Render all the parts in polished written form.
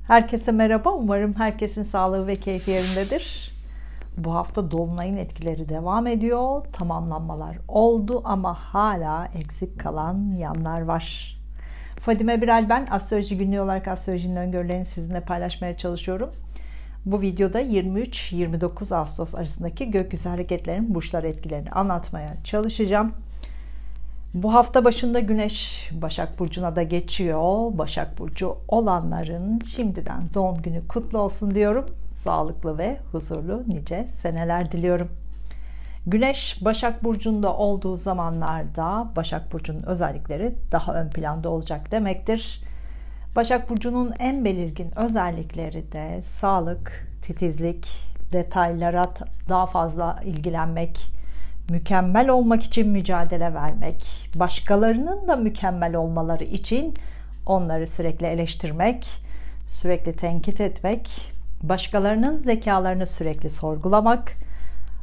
Herkese merhaba. Umarım herkesin sağlığı ve keyfi yerindedir. Bu hafta dolunayın etkileri devam ediyor. Tamamlanmalar oldu ama hala eksik kalan yanlar var. Fadime Birel ben. Astroloji günlüğü olarak astrolojinin öngörülerini sizinle paylaşmaya çalışıyorum. Bu videoda 23-29 Ağustos arasındaki gökyüzü hareketlerinin burçlar etkilerini anlatmaya çalışacağım. Bu hafta başında Güneş Başak Burcu'na da geçiyor. Başak Burcu olanların şimdiden doğum günü kutlu olsun diyorum. Sağlıklı ve huzurlu nice seneler diliyorum. Güneş Başak Burcu'nda olduğu zamanlarda Başak Burcu'nun özellikleri daha ön planda olacak demektir. Başak Burcu'nun en belirgin özellikleri de sağlık, titizlik, detaylara daha fazla ilgilenmek, mükemmel olmak için mücadele vermek, başkalarının da mükemmel olmaları için onları sürekli eleştirmek, sürekli tenkit etmek, başkalarının zekalarını sürekli sorgulamak,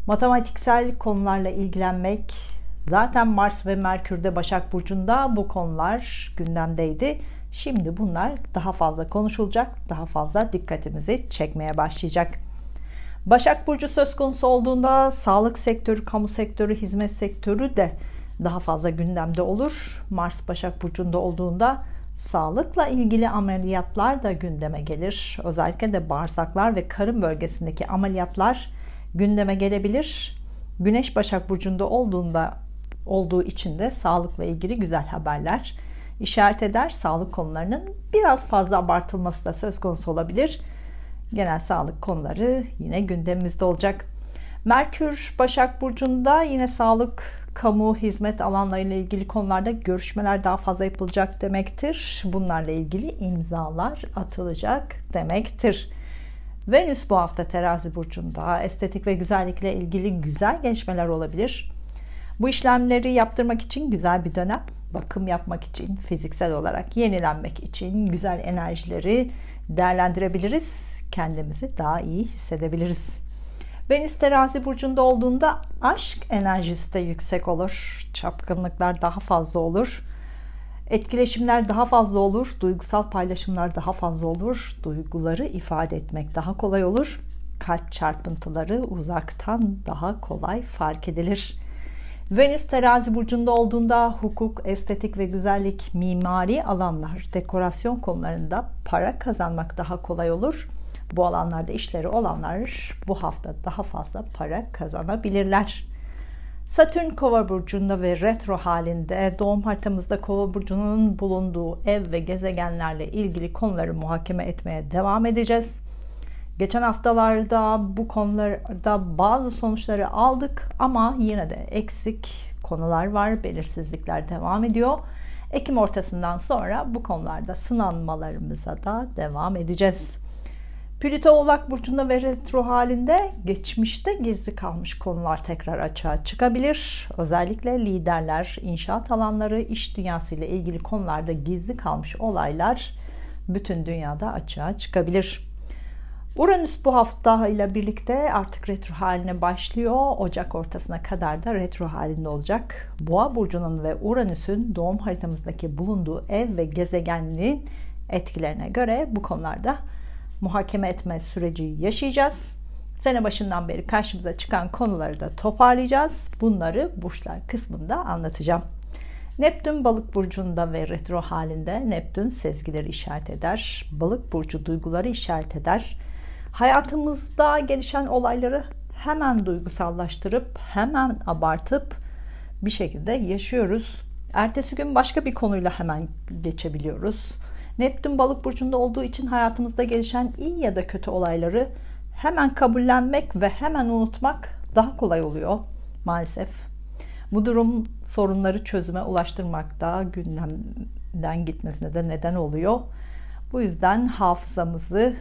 matematiksel konularla ilgilenmek. Zaten Mars ve Merkür de Başak Burcu'nda bu konular gündemdeydi. Şimdi bunlar daha fazla konuşulacak, daha fazla dikkatimizi çekmeye başlayacak. Başak Burcu söz konusu olduğunda sağlık sektörü, kamu sektörü, hizmet sektörü de daha fazla gündemde olur. Mars Başak Burcu'nda olduğunda sağlıkla ilgili ameliyatlar da gündeme gelir. Özellikle de bağırsaklar ve karın bölgesindeki ameliyatlar gündeme gelebilir. Güneş Başak Burcu'nda olduğu için de sağlıkla ilgili güzel haberler işaret eder. Sağlık konularının biraz fazla abartılması da söz konusu olabilir. Genel sağlık konuları yine gündemimizde olacak. Merkür Başak Burcu'nda yine sağlık, kamu, hizmet alanlarıyla ilgili konularda görüşmeler daha fazla yapılacak demektir. Bunlarla ilgili imzalar atılacak demektir. Venüs bu hafta Terazi Burcu'nda estetik ve güzellikle ilgili güzel gelişmeler olabilir. Bu işlemleri yaptırmak için güzel bir dönem. Bakım yapmak için, fiziksel olarak yenilenmek için güzel enerjileri değerlendirebiliriz. Kendimizi daha iyi hissedebiliriz. Venüs Terazi Burcu'nda olduğunda aşk enerjisi de yüksek olur. Çapkınlıklar daha fazla olur. Etkileşimler daha fazla olur. Duygusal paylaşımlar daha fazla olur. Duyguları ifade etmek daha kolay olur. Kalp çarpıntıları uzaktan daha kolay fark edilir. Venüs Terazi Burcu'nda olduğunda hukuk, estetik ve güzellik, mimari alanlar, dekorasyon konularında para kazanmak daha kolay olur. Bu alanlarda işleri olanlar bu hafta daha fazla para kazanabilirler. Satürn Kova Burcu'nda ve retro halinde doğum haritamızda Kova Burcu'nun bulunduğu ev ve gezegenlerle ilgili konuları muhakeme etmeye devam edeceğiz. Geçen haftalarda bu konularda bazı sonuçları aldık ama yine de eksik konular var, belirsizlikler devam ediyor. Ekim ortasından sonra bu konularda sınanmalarımıza da devam edeceğiz. Plüto Oğlak Burcu'nda ve retro halinde geçmişte gizli kalmış konular tekrar açığa çıkabilir. Özellikle liderler, inşaat alanları, iş dünyası ile ilgili konularda gizli kalmış olaylar bütün dünyada açığa çıkabilir. Uranüs bu hafta ile birlikte artık retro haline başlıyor. Ocak ortasına kadar da retro halinde olacak. Boğa Burcu'nun ve Uranüs'ün doğum haritamızdaki bulunduğu ev ve gezegenliğin etkilerine göre bu konularda muhakeme etme süreci yaşayacağız. Sene başından beri karşımıza çıkan konuları da toparlayacağız. Bunları burçlar kısmında anlatacağım. Neptün Balık Burcu'nda ve retro halinde Neptün sezgileri işaret eder. Balık Burcu duyguları işaret eder. Hayatımızda gelişen olayları hemen duygusallaştırıp hemen abartıp bir şekilde yaşıyoruz. Ertesi gün başka bir konuyla hemen geçebiliyoruz. Neptün Balık Burcu'nda olduğu için hayatımızda gelişen iyi ya da kötü olayları hemen kabullenmek ve hemen unutmak daha kolay oluyor maalesef. Bu durum sorunları çözüme ulaştırmakta, gündemden gitmesine de neden oluyor. Bu yüzden hafızamızı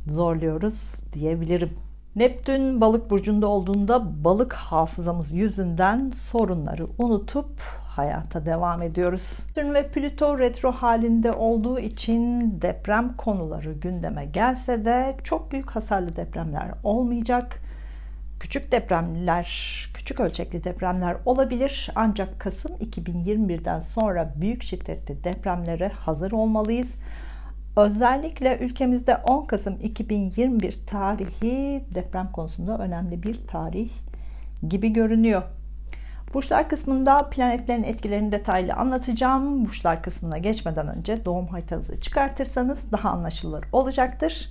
zorluyoruz diyebilirim. Neptün Balık Burcu'nda olduğunda balık hafızamız yüzünden sorunları unutup hayata devam ediyoruz. Satürn ve Plüto retro halinde olduğu için deprem konuları gündeme gelse de çok büyük hasarlı depremler olmayacak. Küçük depremler, küçük ölçekli depremler olabilir. Ancak Kasım 2021'den sonra büyük şiddetli depremlere hazır olmalıyız. Özellikle ülkemizde 10 Kasım 2021 tarihi deprem konusunda önemli bir tarih gibi görünüyor. Burçlar kısmında planetlerin etkilerini detaylı anlatacağım. Burçlar kısmına geçmeden önce doğum haritanızı çıkartırsanız daha anlaşılır olacaktır.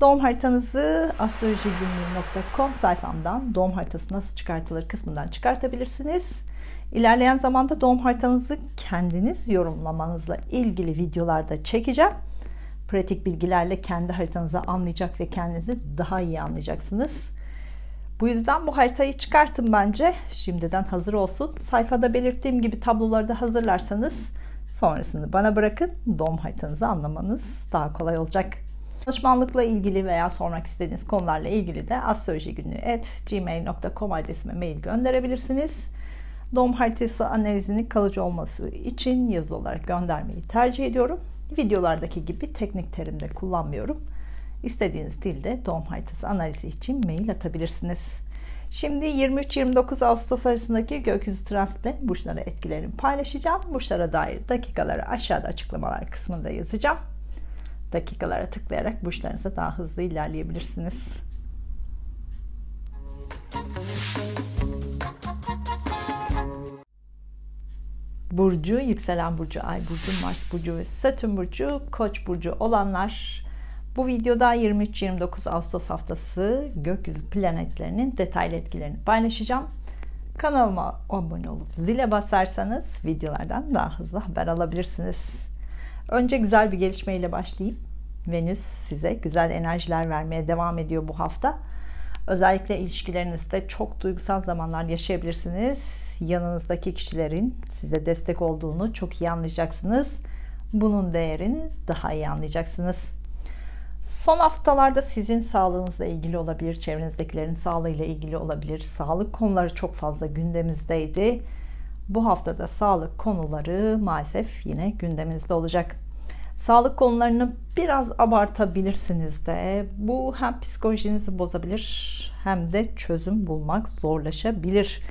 Doğum haritanızı astrolojigünlüğü.com sayfamdan doğum haritası nasıl çıkartılır kısmından çıkartabilirsiniz. İlerleyen zamanda doğum haritanızı kendiniz yorumlamanızla ilgili videolarda çekeceğim. Pratik bilgilerle kendi haritanızı anlayacak ve kendinizi daha iyi anlayacaksınız. Bu yüzden bu haritayı çıkartın bence. Şimdiden hazır olsun. Sayfada belirttiğim gibi tabloları da hazırlarsanız sonrasını bana bırakın. Doğum haritanızı anlamanız daha kolay olacak. Danışmanlıkla ilgili veya sormak istediğiniz konularla ilgili de astrolojigünlüğü@gmail.com adresime mail gönderebilirsiniz. Doğum haritası analizinin kalıcı olması için yazılı olarak göndermeyi tercih ediyorum. Videolardaki gibi teknik terim de kullanmıyorum. İstediğiniz dilde doğum haritası analizi için mail atabilirsiniz. Şimdi 23-29 Ağustos arasındaki gökyüzü transitle burçlara etkilerini paylaşacağım. Burçlara dair dakikaları aşağıda açıklamalar kısmında yazacağım. Dakikalara tıklayarak burçlarınıza daha hızlı ilerleyebilirsiniz. Burcu, yükselen burcu, ay burcu, Mars burcu ve Satürn burcu, Koç burcu olanlar bu videoda 23-29 Ağustos haftası gökyüzü planetlerinin detaylı etkilerini paylaşacağım. Kanalıma abone olup zile basarsanız videolardan daha hızlı haber alabilirsiniz. Önce güzel bir gelişmeyle başlayayım. Venüs size güzel enerjiler vermeye devam ediyor bu hafta. Özellikle ilişkilerinizde çok duygusal zamanlar yaşayabilirsiniz. Yanınızdaki kişilerin size destek olduğunu çok iyi anlayacaksınız. Bunun değerini daha iyi anlayacaksınız. Son haftalarda sizin sağlığınızla ilgili olabilir, çevrenizdekilerin sağlığıyla ilgili olabilir. Sağlık konuları çok fazla gündemimizdeydi. Bu haftada sağlık konuları maalesef yine gündeminizde olacak. Sağlık konularını biraz abartabilirsiniz de. Bu hem psikolojinizi bozabilir hem de çözüm bulmak zorlaşabilir.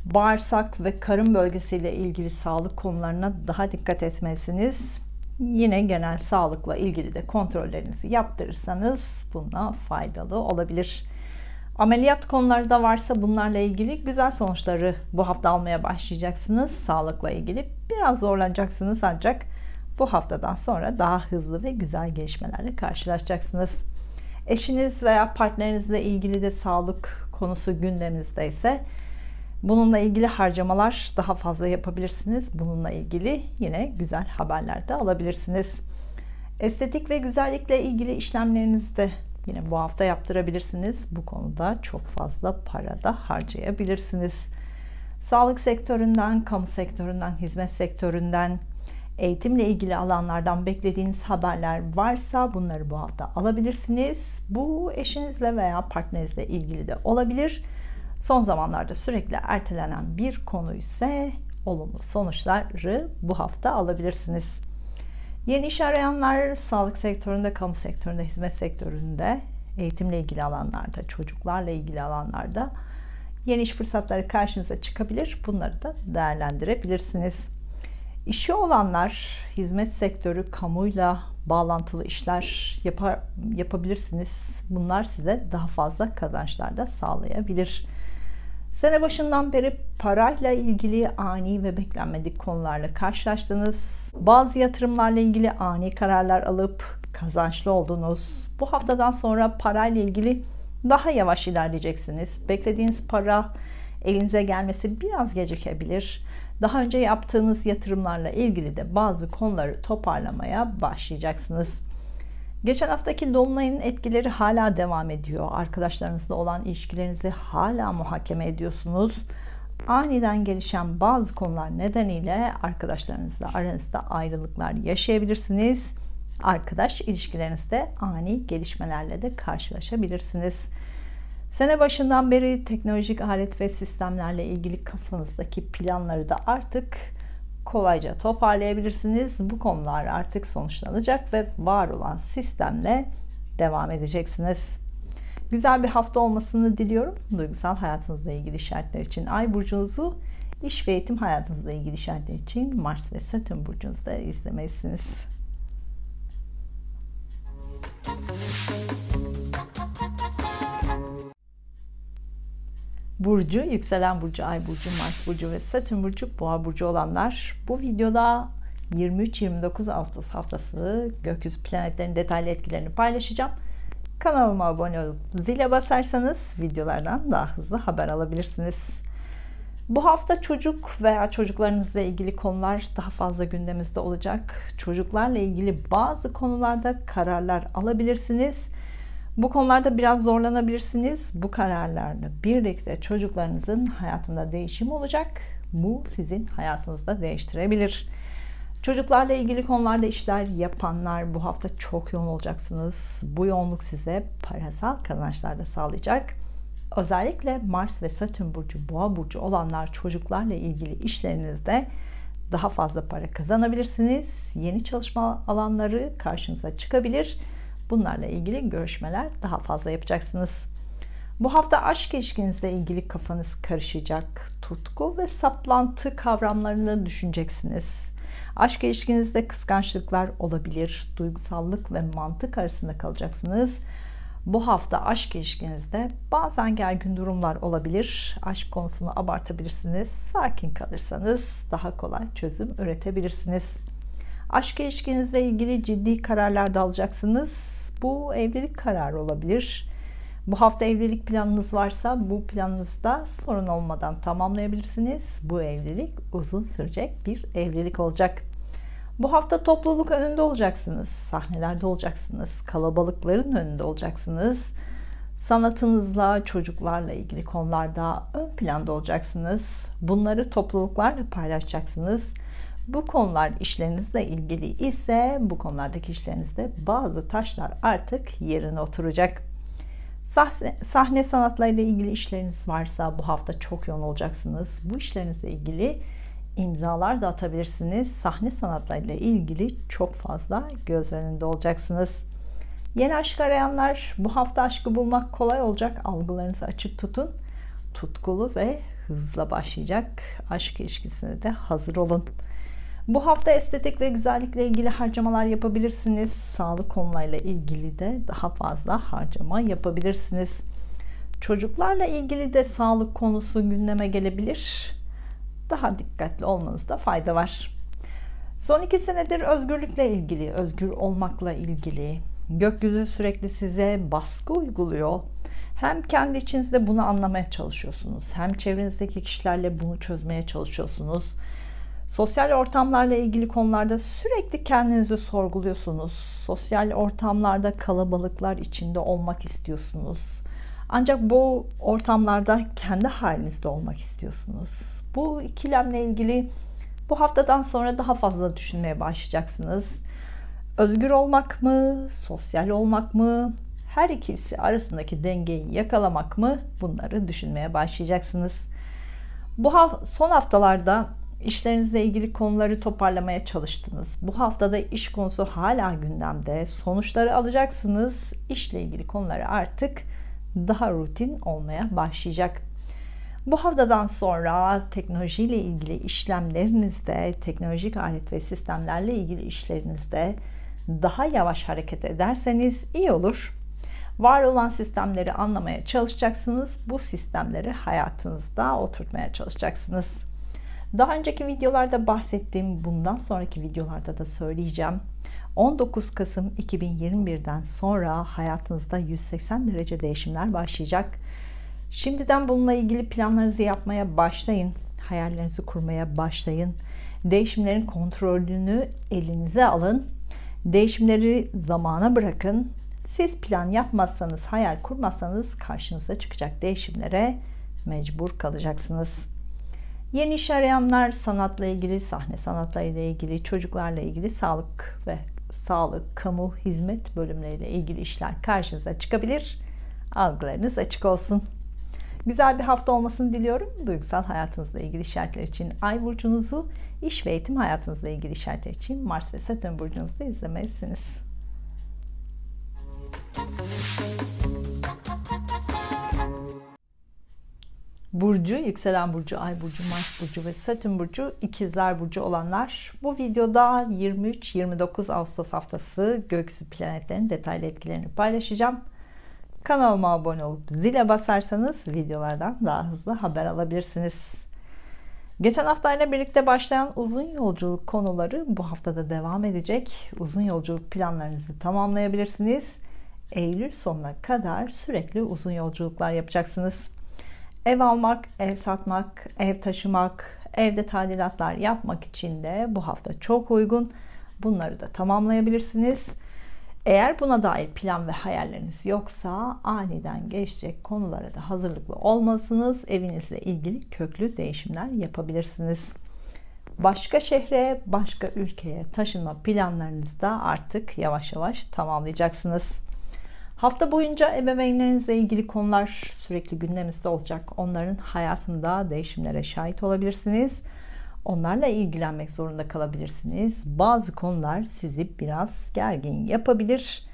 Bağırsak ve karın bölgesiyle ilgili sağlık konularına daha dikkat etmelisiniz. Yine genel sağlıkla ilgili de kontrollerinizi yaptırırsanız buna faydalı olabilir. Ameliyat konuları da varsa bunlarla ilgili güzel sonuçları bu hafta almaya başlayacaksınız. Sağlıkla ilgili biraz zorlanacaksınız ancak bu haftadan sonra daha hızlı ve güzel gelişmelerle karşılaşacaksınız. Eşiniz veya partnerinizle ilgili de sağlık konusu gündeminizde ise bununla ilgili harcamalar daha fazla yapabilirsiniz. Bununla ilgili yine güzel haberler de alabilirsiniz. Estetik ve güzellikle ilgili işlemlerinizi de yine bu hafta yaptırabilirsiniz. Bu konuda çok fazla para da harcayabilirsiniz. Sağlık sektöründen, kamu sektöründen, hizmet sektöründen, eğitimle ilgili alanlardan beklediğiniz haberler varsa bunları bu hafta alabilirsiniz. Bu eşinizle veya partnerinizle ilgili de olabilir. Son zamanlarda sürekli ertelenen bir konu ise olumlu sonuçları bu hafta alabilirsiniz. Yeni iş arayanlar sağlık sektöründe, kamu sektöründe, hizmet sektöründe, eğitimle ilgili alanlarda, çocuklarla ilgili alanlarda yeni iş fırsatları karşınıza çıkabilir. Bunları da değerlendirebilirsiniz. İşi olanlar hizmet sektörü, kamuyla bağlantılı işler yapabilirsiniz. Bunlar size daha fazla kazançlar da sağlayabilir. Sene başından beri parayla ilgili ani ve beklenmedik konularla karşılaştınız. Bazı yatırımlarla ilgili ani kararlar alıp kazançlı oldunuz. Bu haftadan sonra parayla ilgili daha yavaş ilerleyeceksiniz. Beklediğiniz para elinize gelmesi biraz gecikebilir. Daha önce yaptığınız yatırımlarla ilgili de bazı konuları toparlamaya başlayacaksınız. Geçen haftaki dolunayın etkileri hala devam ediyor. Arkadaşlarınızla olan ilişkilerinizi hala muhakeme ediyorsunuz. Aniden gelişen bazı konular nedeniyle arkadaşlarınızla aranızda ayrılıklar yaşayabilirsiniz. Arkadaş ilişkilerinizde ani gelişmelerle de karşılaşabilirsiniz. Sene başından beri teknolojik alet ve sistemlerle ilgili kafanızdaki planları da artık kolayca toparlayabilirsiniz. Bu konular artık sonuçlanacak ve var olan sistemle devam edeceksiniz. Güzel bir hafta olmasını diliyorum. Duygusal hayatınızla ilgili işaretler için Ay burcunuzu, iş ve eğitim hayatınızla ilgili işaretler için Mars ve Satürn burcunuzda izlemelisiniz. Burcu, yükselen burcu, ay burcu, Mars burcu ve Satürn burcu, Boğa burcu olanlar, bu videoda 23-29 Ağustos haftası gökyüzü planetlerinin detaylı etkilerini paylaşacağım. Kanalıma abone olup zile basarsanız videolardan daha hızlı haber alabilirsiniz. Bu hafta çocuk veya çocuklarınızla ilgili konular daha fazla gündemimizde olacak. Çocuklarla ilgili bazı konularda kararlar alabilirsiniz. Bu konularda biraz zorlanabilirsiniz. Bu kararlarla birlikte çocuklarınızın hayatında değişim olacak. Bu sizin hayatınızda değiştirebilir. Çocuklarla ilgili konularda işler yapanlar bu hafta çok yoğun olacaksınız. Bu yoğunluk size parasal kazançlar da sağlayacak. Özellikle Mars ve Satürn burcu, Boğa burcu olanlar çocuklarla ilgili işlerinizde daha fazla para kazanabilirsiniz. Yeni çalışma alanları karşınıza çıkabilir. Bunlarla ilgili görüşmeler daha fazla yapacaksınız. Bu hafta aşk ilişkinizle ilgili kafanız karışacak. Tutku ve saplantı kavramlarını düşüneceksiniz. Aşk ilişkinizde kıskançlıklar olabilir. Duygusallık ve mantık arasında kalacaksınız. Bu hafta aşk ilişkinizde bazen gergin durumlar olabilir. Aşk konusunu abartabilirsiniz. Sakin kalırsanız daha kolay çözüm üretebilirsiniz. Aşk ilişkinizle ilgili ciddi kararlar da alacaksınız. Bu evlilik kararı olabilir. Bu hafta evlilik planınız varsa bu planınızda sorun olmadan tamamlayabilirsiniz. Bu evlilik uzun sürecek bir evlilik olacak. Bu hafta topluluk önünde olacaksınız. Sahnelerde olacaksınız. Kalabalıkların önünde olacaksınız. Sanatınızla, çocuklarla ilgili konularda ön planda olacaksınız. Bunları topluluklarla paylaşacaksınız. Bu konular işlerinizle ilgili ise bu konulardaki işlerinizde bazı taşlar artık yerine oturacak. Sahne sanatlarıyla ilgili işleriniz varsa bu hafta çok yoğun olacaksınız. Bu işlerinizle ilgili imzalar da atabilirsiniz. Sahne sanatlarıyla ilgili çok fazla göz önünde olacaksınız. Yeni aşk arayanlar bu hafta aşkı bulmak kolay olacak. Algılarınızı açık tutun. Tutkulu ve hızla başlayacak aşk ilişkisine de hazır olun. Bu hafta estetik ve güzellikle ilgili harcamalar yapabilirsiniz. Sağlık konularıyla ilgili de daha fazla harcama yapabilirsiniz. Çocuklarla ilgili de sağlık konusu gündeme gelebilir. Daha dikkatli olmanızda fayda var. Son 2 senedir özgürlükle ilgili, özgür olmakla ilgili gökyüzü sürekli size baskı uyguluyor. Hem kendi içinizde bunu anlamaya çalışıyorsunuz, hem çevrenizdeki kişilerle bunu çözmeye çalışıyorsunuz. Sosyal ortamlarla ilgili konularda sürekli kendinizi sorguluyorsunuz. Sosyal ortamlarda kalabalıklar içinde olmak istiyorsunuz. Ancak bu ortamlarda kendi halinizde olmak istiyorsunuz. Bu ikilemle ilgili bu haftadan sonra daha fazla düşünmeye başlayacaksınız. Özgür olmak mı, sosyal olmak mı, her ikisi arasındaki dengeyi yakalamak mı, bunları düşünmeye başlayacaksınız. Bu son haftalarda İşlerinizle ilgili konuları toparlamaya çalıştınız. Bu haftada iş konusu hala gündemde. Sonuçları alacaksınız. İşle ilgili konuları artık daha rutin olmaya başlayacak. Bu haftadan sonra teknolojiyle ilgili işlemlerinizde, teknolojik alet ve sistemlerle ilgili işlerinizde daha yavaş hareket ederseniz iyi olur. Var olan sistemleri anlamaya çalışacaksınız. Bu sistemleri hayatınızda oturtmaya çalışacaksınız. Daha önceki videolarda bahsettiğim, bundan sonraki videolarda da söyleyeceğim. 19 Kasım 2021'den sonra hayatınızda 180 derece değişimler başlayacak. Şimdiden bununla ilgili planlarınızı yapmaya başlayın. Hayallerinizi kurmaya başlayın. Değişimlerin kontrolünü elinize alın. Değişimleri zamana bırakın. Siz plan yapmazsanız, hayal kurmazsanız karşınıza çıkacak değişimlere mecbur kalacaksınız. Yeni iş arayanlar sanatla ilgili, sahne sanatlarıyla ilgili, çocuklarla ilgili, sağlık, kamu, hizmet bölümleriyle ilgili işler karşınıza çıkabilir. Algılarınız açık olsun. Güzel bir hafta olmasını diliyorum. Duygusal hayatınızla ilgili işaretler için Ay burcunuzu, iş ve eğitim hayatınızla ilgili işaretler için Mars ve Satürn burcunuzu da izlemelisiniz. Burcu, yükselen burcu, ay burcu, Mars burcu ve Satürn burcu, ikizler burcu olanlar, bu videoda 23-29 Ağustos haftası gökyüzü planetlerinin detaylı etkilerini paylaşacağım. Kanalıma abone olup zile basarsanız videolardan daha hızlı haber alabilirsiniz. Geçen haftayla birlikte başlayan uzun yolculuk konuları bu haftada devam edecek. Uzun yolculuk planlarınızı tamamlayabilirsiniz. Eylül sonuna kadar sürekli uzun yolculuklar yapacaksınız. Ev almak, ev satmak, ev taşımak, evde tadilatlar yapmak için de bu hafta çok uygun. Bunları da tamamlayabilirsiniz. Eğer buna dair plan ve hayalleriniz yoksa aniden geçecek konulara da hazırlıklı olmalısınız. Evinizle ilgili köklü değişimler yapabilirsiniz. Başka şehre, başka ülkeye taşınma planlarınızı da artık yavaş yavaş tamamlayacaksınız. Hafta boyunca ebeveynlerinizle ilgili konular sürekli gündeminizde olacak. Onların hayatında değişimlere şahit olabilirsiniz. Onlarla ilgilenmek zorunda kalabilirsiniz. Bazı konular sizi biraz gergin yapabilir.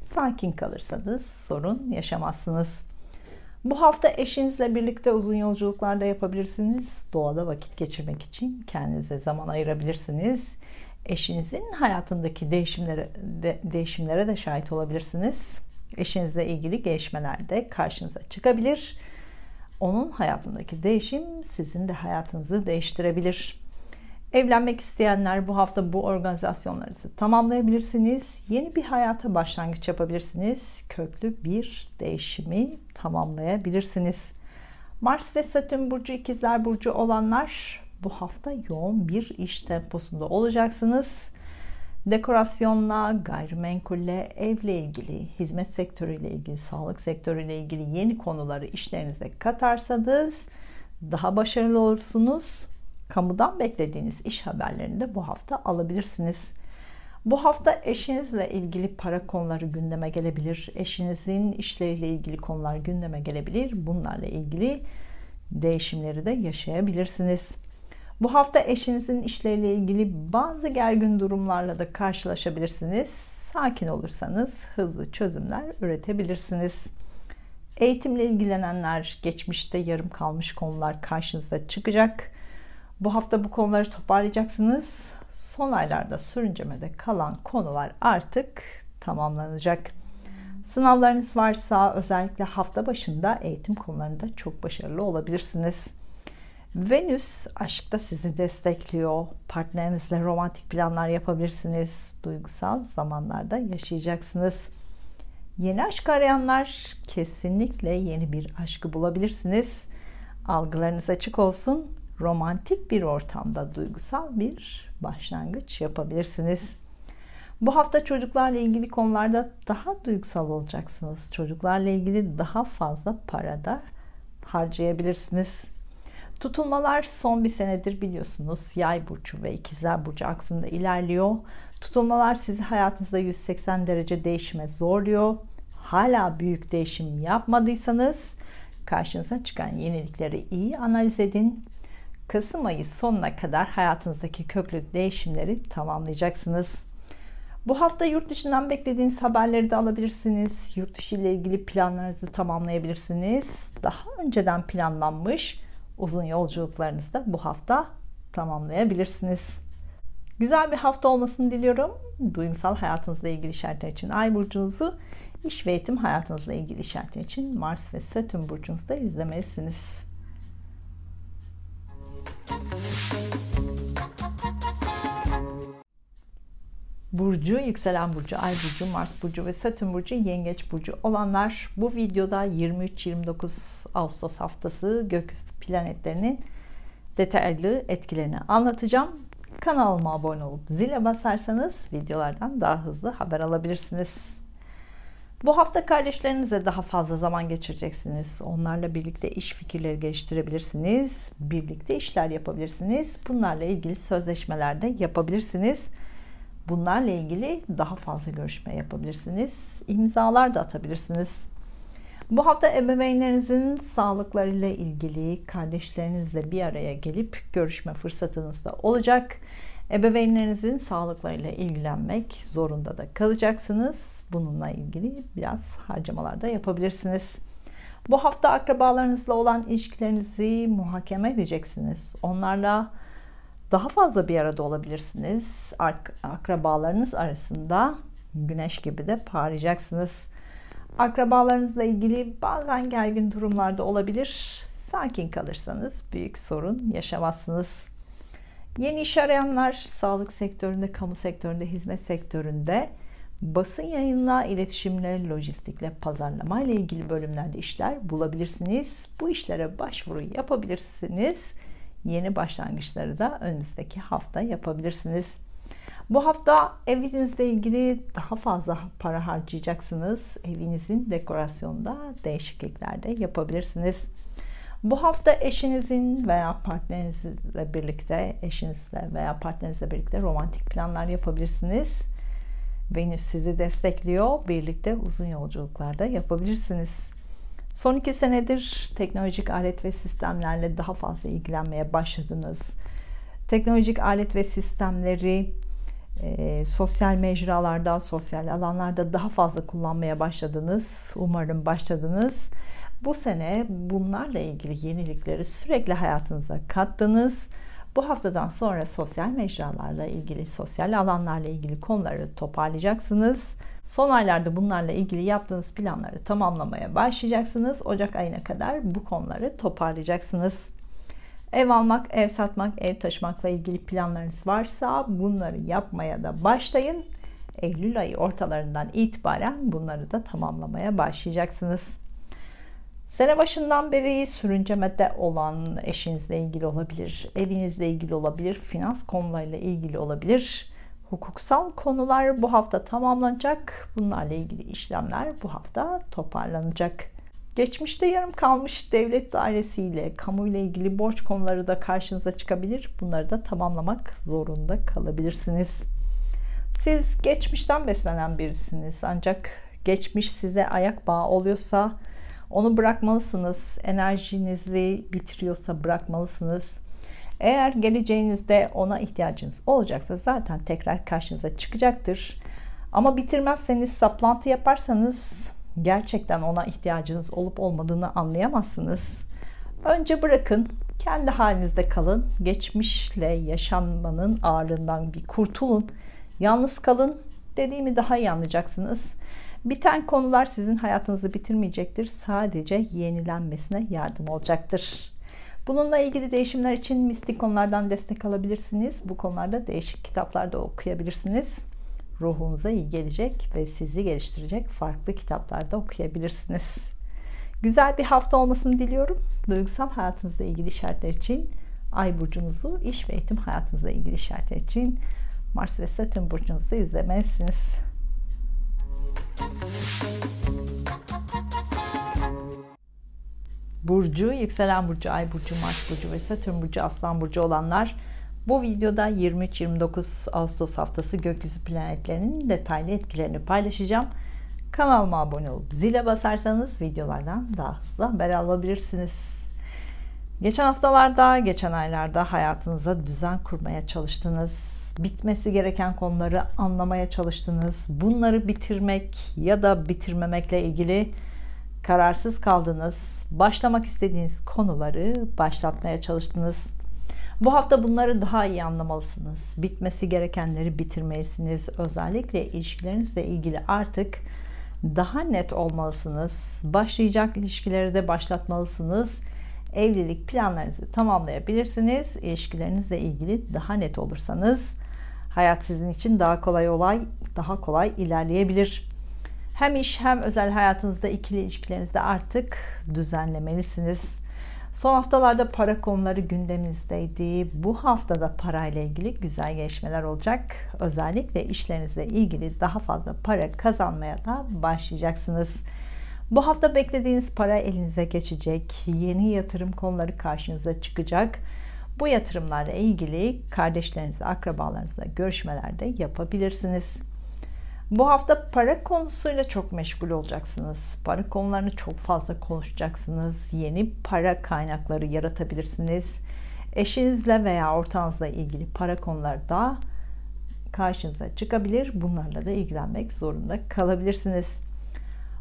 Sakin kalırsanız sorun yaşamazsınız. Bu hafta eşinizle birlikte uzun yolculuklarda yapabilirsiniz. Doğada vakit geçirmek için kendinize zaman ayırabilirsiniz. Eşinizin hayatındaki değişimlere de şahit olabilirsiniz. Eşinizle ilgili gelişmeler de karşınıza çıkabilir. Onun hayatındaki değişim sizin de hayatınızı değiştirebilir. Evlenmek isteyenler bu hafta bu organizasyonlarınızı tamamlayabilirsiniz. Yeni bir hayata başlangıç yapabilirsiniz. Köklü bir değişimi tamamlayabilirsiniz. Mars ve Satürn burcu ikizler burcu olanlar bu hafta yoğun bir iş temposunda olacaksınız. Dekorasyonla, gayrimenkulle, evle ilgili, hizmet sektörüyle ilgili, sağlık sektörüyle ilgili yeni konuları işlerinize katarsanız daha başarılı olursunuz. Kamudan beklediğiniz iş haberlerini de bu hafta alabilirsiniz. Bu hafta eşinizle ilgili para konuları gündeme gelebilir. Eşinizin işleriyle ilgili konular gündeme gelebilir. Bunlarla ilgili değişimleri de yaşayabilirsiniz. Bu hafta eşinizin işleriyle ilgili bazı gergin durumlarla da karşılaşabilirsiniz. Sakin olursanız hızlı çözümler üretebilirsiniz. Eğitimle ilgilenenler, geçmişte yarım kalmış konular karşınıza çıkacak. Bu hafta bu konuları toparlayacaksınız. Son aylarda sürüncemede kalan konular artık tamamlanacak. Sınavlarınız varsa özellikle hafta başında eğitim konularında çok başarılı olabilirsiniz. Venüs aşkta sizi destekliyor. Partnerinizle romantik planlar yapabilirsiniz. Duygusal zamanlarda yaşayacaksınız. Yeni aşk arayanlar kesinlikle yeni bir aşkı bulabilirsiniz. Algılarınız açık olsun. Romantik bir ortamda duygusal bir başlangıç yapabilirsiniz. Bu hafta çocuklarla ilgili konularda daha duygusal olacaksınız. Çocuklarla ilgili daha fazla para da harcayabilirsiniz. Tutulmalar son bir senedir biliyorsunuz Yay burcu ve İkizler burcu aksında ilerliyor. Tutulmalar sizi hayatınızda 180 derece değişime zorluyor. Hala büyük değişim yapmadıysanız karşınıza çıkan yenilikleri iyi analiz edin. Kasım ayı sonuna kadar hayatınızdaki köklü değişimleri tamamlayacaksınız. Bu hafta yurt dışından beklediğiniz haberleri de alabilirsiniz. Yurt dışı ile ilgili planlarınızı tamamlayabilirsiniz. Daha önceden planlanmış uzun yolculuklarınızı da bu hafta tamamlayabilirsiniz. Güzel bir hafta olmasını diliyorum. Duygusal hayatınızla ilgili işaretler için Ay burcunuzu, iş ve eğitim hayatınızla ilgili işaretler için Mars ve Satürn burcunuzu da izlemelisiniz. Burcu, yükselen burcu, ay burcu, Mars burcu ve Satürn burcu, yengeç burcu olanlar bu videoda 23-29 Ağustos haftası gökyüzü planetlerinin detaylı etkilerini anlatacağım. Kanalıma abone olup zile basarsanız videolardan daha hızlı haber alabilirsiniz. Bu hafta kardeşlerinizle daha fazla zaman geçireceksiniz. Onlarla birlikte iş fikirleri geliştirebilirsiniz. Birlikte işler yapabilirsiniz. Bunlarla ilgili sözleşmeler de yapabilirsiniz. Bunlarla ilgili daha fazla görüşme yapabilirsiniz. İmzalar da atabilirsiniz. Bu hafta ebeveynlerinizin sağlıklarıyla ilgili kardeşlerinizle bir araya gelip görüşme fırsatınız da olacak. Ebeveynlerinizin sağlıklarıyla ilgilenmek zorunda da kalacaksınız. Bununla ilgili biraz harcamalar da yapabilirsiniz. Bu hafta akrabalarınızla olan ilişkilerinizi muhakeme edeceksiniz. Onlarla daha fazla bir arada olabilirsiniz. Akrabalarınız arasında güneş gibi de parlayacaksınız. Akrabalarınızla ilgili bazen gergin durumlarda olabilir. Sakin kalırsanız büyük sorun yaşamazsınız. Yeni iş arayanlar sağlık sektöründe, kamu sektöründe, hizmet sektöründe, basın yayınla, iletişimle, lojistikle, pazarlama ile ilgili bölümlerde işler bulabilirsiniz. Bu işlere başvuru yapabilirsiniz. Yeni başlangıçları da önümüzdeki hafta yapabilirsiniz. Bu hafta evinizle ilgili daha fazla para harcayacaksınız. Evinizin dekorasyonunda değişiklikler de yapabilirsiniz. Bu hafta eşinizin veya partnerinizle birlikte romantik planlar yapabilirsiniz. Venüs sizi destekliyor. Birlikte uzun yolculuklarda yapabilirsiniz. Son 2 senedir teknolojik alet ve sistemlerle daha fazla ilgilenmeye başladınız. Teknolojik alet ve sistemleri sosyal mecralarda, sosyal alanlarda daha fazla kullanmaya başladınız. Umarım başladınız. Bu sene bunlarla ilgili yenilikleri sürekli hayatınıza kattınız. Bu haftadan sonra sosyal mecralarla ilgili, sosyal alanlarla ilgili konuları toparlayacaksınız. Son aylarda bunlarla ilgili yaptığınız planları tamamlamaya başlayacaksınız. Ocak ayına kadar bu konuları toparlayacaksınız. Ev almak, ev satmak, ev taşımakla ilgili planlarınız varsa bunları yapmaya da başlayın. Eylül ayı ortalarından itibaren bunları da tamamlamaya başlayacaksınız. Sene başından beri sürüncemede olan eşinizle ilgili olabilir, evinizle ilgili olabilir, finans konularıyla ilgili olabilir. Hukuksal konular bu hafta tamamlanacak. Bunlarla ilgili işlemler bu hafta toparlanacak. Geçmişte yarım kalmış devlet dairesiyle, kamuyla ilgili borç konuları da karşınıza çıkabilir. Bunları da tamamlamak zorunda kalabilirsiniz. Siz geçmişten beslenen birisiniz. Ancak geçmiş size ayak bağı oluyorsa onu bırakmalısınız. Enerjinizi bitiriyorsa bırakmalısınız. Eğer geleceğinizde ona ihtiyacınız olacaksa zaten tekrar karşınıza çıkacaktır. Ama bitirmezseniz, saplantı yaparsanız gerçekten ona ihtiyacınız olup olmadığını anlayamazsınız. Önce bırakın, kendi halinizde kalın. Geçmişle yaşanmanın ağırlığından bir kurtulun. Yalnız kalın. Dediğimi daha iyi anlayacaksınız. Biten konular sizin hayatınızı bitirmeyecektir. Sadece yenilenmesine yardım olacaktır. Bununla ilgili değişimler için mistik konulardan destek alabilirsiniz. Bu konularda değişik kitaplar da okuyabilirsiniz. Ruhunuza iyi gelecek ve sizi geliştirecek farklı kitaplar da okuyabilirsiniz. Güzel bir hafta olmasını diliyorum. Duygusal hayatınızla ilgili işaretler için Ay burcunuzu, iş ve eğitim hayatınızla ilgili işaretler için Mars ve Satürn burcunuzu izlemelisiniz. Burcu, yükselen burcu, ay burcu, Mars burcu ve Satürn burcu, Aslan burcu olanlar, bu videoda 23-29 Ağustos haftası gökyüzü planetlerinin detaylı etkilerini paylaşacağım. Kanalıma abone olup zile basarsanız videolardan daha hızlı haber alabilirsiniz. Geçen haftalarda, geçen aylarda hayatınıza düzen kurmaya çalıştınız. Bitmesi gereken konuları anlamaya çalıştınız. Bunları bitirmek ya da bitirmemekle ilgili kararsız kaldınız. Başlamak istediğiniz konuları başlatmaya çalıştınız. Bu hafta bunları daha iyi anlamalısınız. Bitmesi gerekenleri bitirmelisiniz. Özellikle ilişkilerinizle ilgili artık daha net olmalısınız. Başlayacak ilişkileri de başlatmalısınız. Evlilik planlarınızı tamamlayabilirsiniz. İlişkilerinizle ilgili daha net olursanız hayat sizin için daha kolay ilerleyebilir. Hem iş hem özel hayatınızda, ikili ilişkilerinizde artık düzenlemelisiniz. Son haftalarda para konuları gündeminizdeydi. Bu haftada parayla ilgili güzel gelişmeler olacak. Özellikle işlerinizle ilgili daha fazla para kazanmaya da başlayacaksınız. Bu hafta beklediğiniz para elinize geçecek. Yeni yatırım konuları karşınıza çıkacak. Bu yatırımlarla ilgili kardeşlerinizle, akrabalarınızla görüşmelerde yapabilirsiniz. Bu hafta para konusuyla çok meşgul olacaksınız. Para konularını çok fazla konuşacaksınız. Yeni para kaynakları yaratabilirsiniz. Eşinizle veya ortağınızla ilgili para konuları da karşınıza çıkabilir. Bunlarla da ilgilenmek zorunda kalabilirsiniz.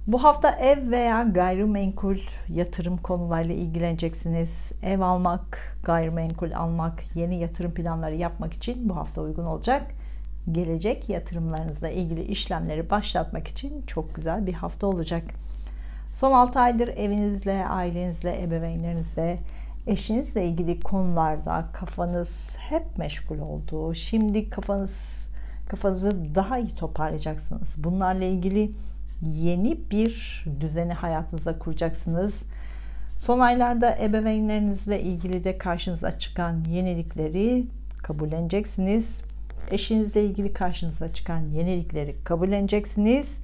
Bu hafta ev veya gayrimenkul yatırım konularıyla ilgileneceksiniz. Ev almak, gayrimenkul almak, yeni yatırım planları yapmak için bu hafta uygun olacak. Gelecek yatırımlarınızla ilgili işlemleri başlatmak için çok güzel bir hafta olacak. Son 6 aydır evinizle, ailenizle, ebeveynlerinizle, eşinizle ilgili konularda kafanız hep meşgul oldu. Şimdi kafanızı daha iyi toparlayacaksınız. Bunlarla ilgili yeni bir düzeni hayatınıza kuracaksınız. Son aylarda ebeveynlerinizle ilgili de karşınıza çıkan yenilikleri kabulleneceksiniz. Eşinizle ilgili karşınıza çıkan yenilikleri kabulleneceksiniz.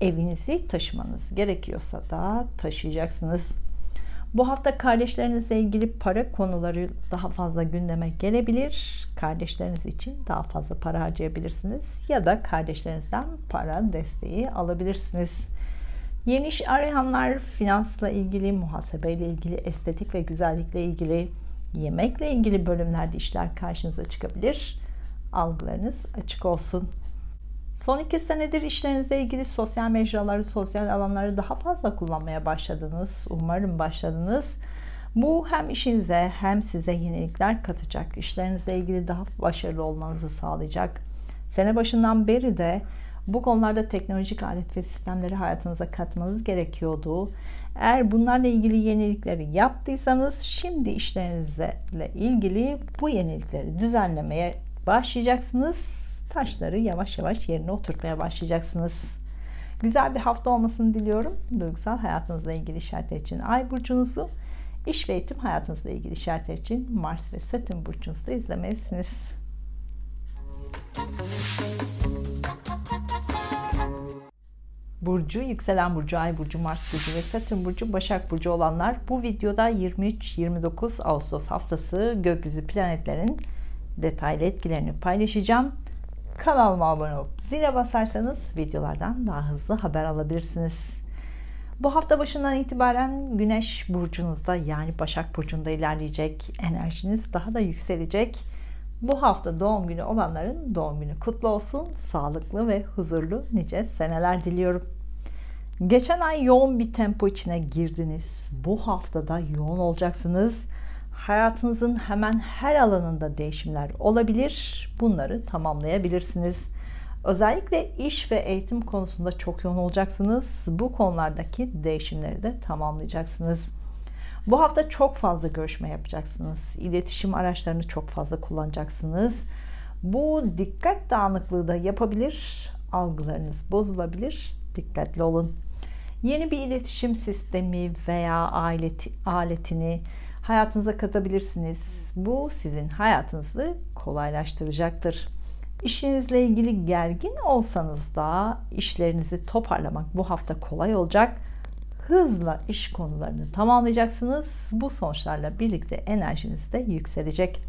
Evinizi taşımanız gerekiyorsa da taşıyacaksınız. Bu hafta kardeşlerinizle ilgili para konuları daha fazla gündeme gelebilir. Kardeşleriniz için daha fazla para harcayabilirsiniz ya da kardeşlerinizden para desteği alabilirsiniz. Yeni iş arayanlar finansla ilgili, muhasebeyle ilgili, estetik ve güzellikle ilgili, yemekle ilgili bölümlerde işler karşınıza çıkabilir. Algılarınız açık olsun. Son 2 senedir işlerinizle ilgili sosyal mecraları, sosyal alanları daha fazla kullanmaya başladınız. Umarım başladınız. Bu hem işinize hem size yenilikler katacak. İşlerinizle ilgili daha başarılı olmanızı sağlayacak. Sene başından beri de bu konularda teknolojik alet ve sistemleri hayatınıza katmanız gerekiyordu. Eğer bunlarla ilgili yenilikleri yaptıysanız şimdi işlerinizle ilgili bu yenilikleri düzenlemeye başlayacaksınız. Taşları yavaş yavaş yerine oturtmaya başlayacaksınız. Güzel bir hafta olmasını diliyorum. Duygusal hayatınızla ilgili işaretler için Ay burcunuzu, iş ve eğitim hayatınızla ilgili işaretler için Mars ve Satürn burcunuzu da izlemelisiniz. Burcu, yükselen burcu, ay burcu, Mars burcu ve Satürn burcu, Başak burcu olanlar bu videoda 23-29 Ağustos haftası gökyüzü planetlerin detaylı etkilerini paylaşacağım. Kanalıma abone olup zile basarsanız videolardan daha hızlı haber alabilirsiniz. Bu hafta başından itibaren Güneş burcunuzda yani Başak burcunda ilerleyecek. Enerjiniz daha da yükselecek. Bu hafta doğum günü olanların doğum günü kutlu olsun. Sağlıklı ve huzurlu nice seneler diliyorum. Geçen ay yoğun bir tempo içine girdiniz. Bu haftada yoğun olacaksınız. Hayatınızın hemen her alanında değişimler olabilir. Bunları tamamlayabilirsiniz. Özellikle iş ve eğitim konusunda çok yoğun olacaksınız. Bu konulardaki değişimleri de tamamlayacaksınız. Bu hafta çok fazla görüşme yapacaksınız. İletişim araçlarını çok fazla kullanacaksınız. Bu dikkat dağınıklığı da yapabilir. Algılarınız bozulabilir. Dikkatli olun. Yeni bir iletişim sistemi veya aletini hayatınıza katabilirsiniz. Bu sizin hayatınızı kolaylaştıracaktır. İşinizle ilgili gergin olsanız da işlerinizi toparlamak bu hafta kolay olacak. Hızla iş konularını tamamlayacaksınız. Bu sonuçlarla birlikte enerjiniz de yükselecek.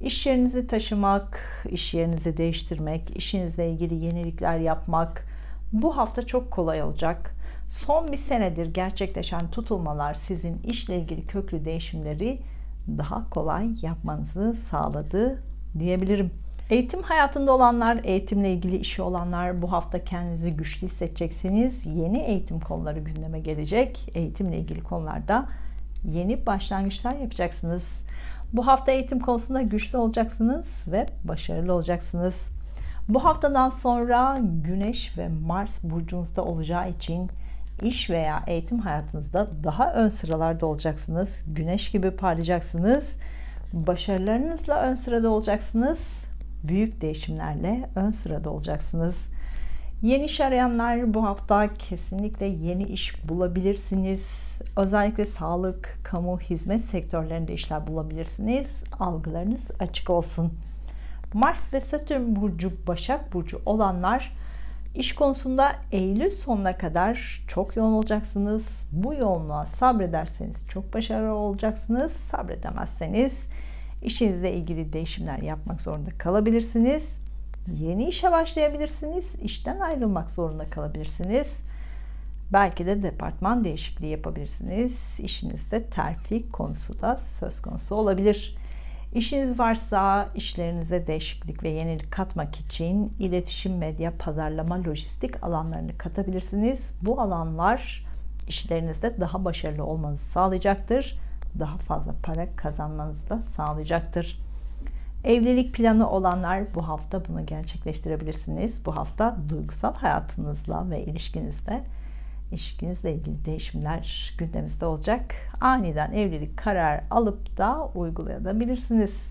İş yerinizi taşımak, iş yerinizi değiştirmek, işinizle ilgili yenilikler yapmak bu hafta çok kolay olacak. Son bir senedir gerçekleşen tutulmalar sizin işle ilgili köklü değişimleri daha kolay yapmanızı sağladı diyebilirim. Eğitim hayatında olanlar, eğitimle ilgili işi olanlar bu hafta kendinizi güçlü hissedeceksiniz. Yeni eğitim konuları gündeme gelecek. Eğitimle ilgili konularda yeni başlangıçlar yapacaksınız. Bu hafta eğitim konusunda güçlü olacaksınız ve başarılı olacaksınız. Bu haftadan sonra Güneş ve Mars burcunuzda olacağı için iş veya eğitim hayatınızda daha ön sıralarda olacaksınız. Güneş gibi parlayacaksınız. Başarılarınızla ön sırada olacaksınız. Büyük değişimlerle ön sırada olacaksınız. Yeni iş arayanlar bu hafta kesinlikle yeni iş bulabilirsiniz. Özellikle sağlık, kamu, hizmet sektörlerinde işler bulabilirsiniz. Algılarınız açık olsun. Mars ve Satürn burcu, Başak burcu olanlar iş konusunda Eylül sonuna kadar çok yoğun olacaksınız. Bu yoğunluğa sabrederseniz çok başarılı olacaksınız. Sabredemezseniz işinizle ilgili değişimler yapmak zorunda kalabilirsiniz. Yeni işe başlayabilirsiniz. İşten ayrılmak zorunda kalabilirsiniz. Belki de departman değişikliği yapabilirsiniz. İşinizde terfi konusu da söz konusu olabilir. İşiniz varsa işlerinize değişiklik ve yenilik katmak için iletişim, medya, pazarlama, lojistik alanlarını katabilirsiniz. Bu alanlar işlerinizde daha başarılı olmanızı sağlayacaktır. Daha fazla para kazanmanızı da sağlayacaktır. Evlilik planı olanlar bu hafta bunu gerçekleştirebilirsiniz. Bu hafta duygusal hayatınızla ve ilişkinizle ilgili değişimler gündeminizde olacak. Aniden evlilik kararı alıp da uygulayabilirsiniz.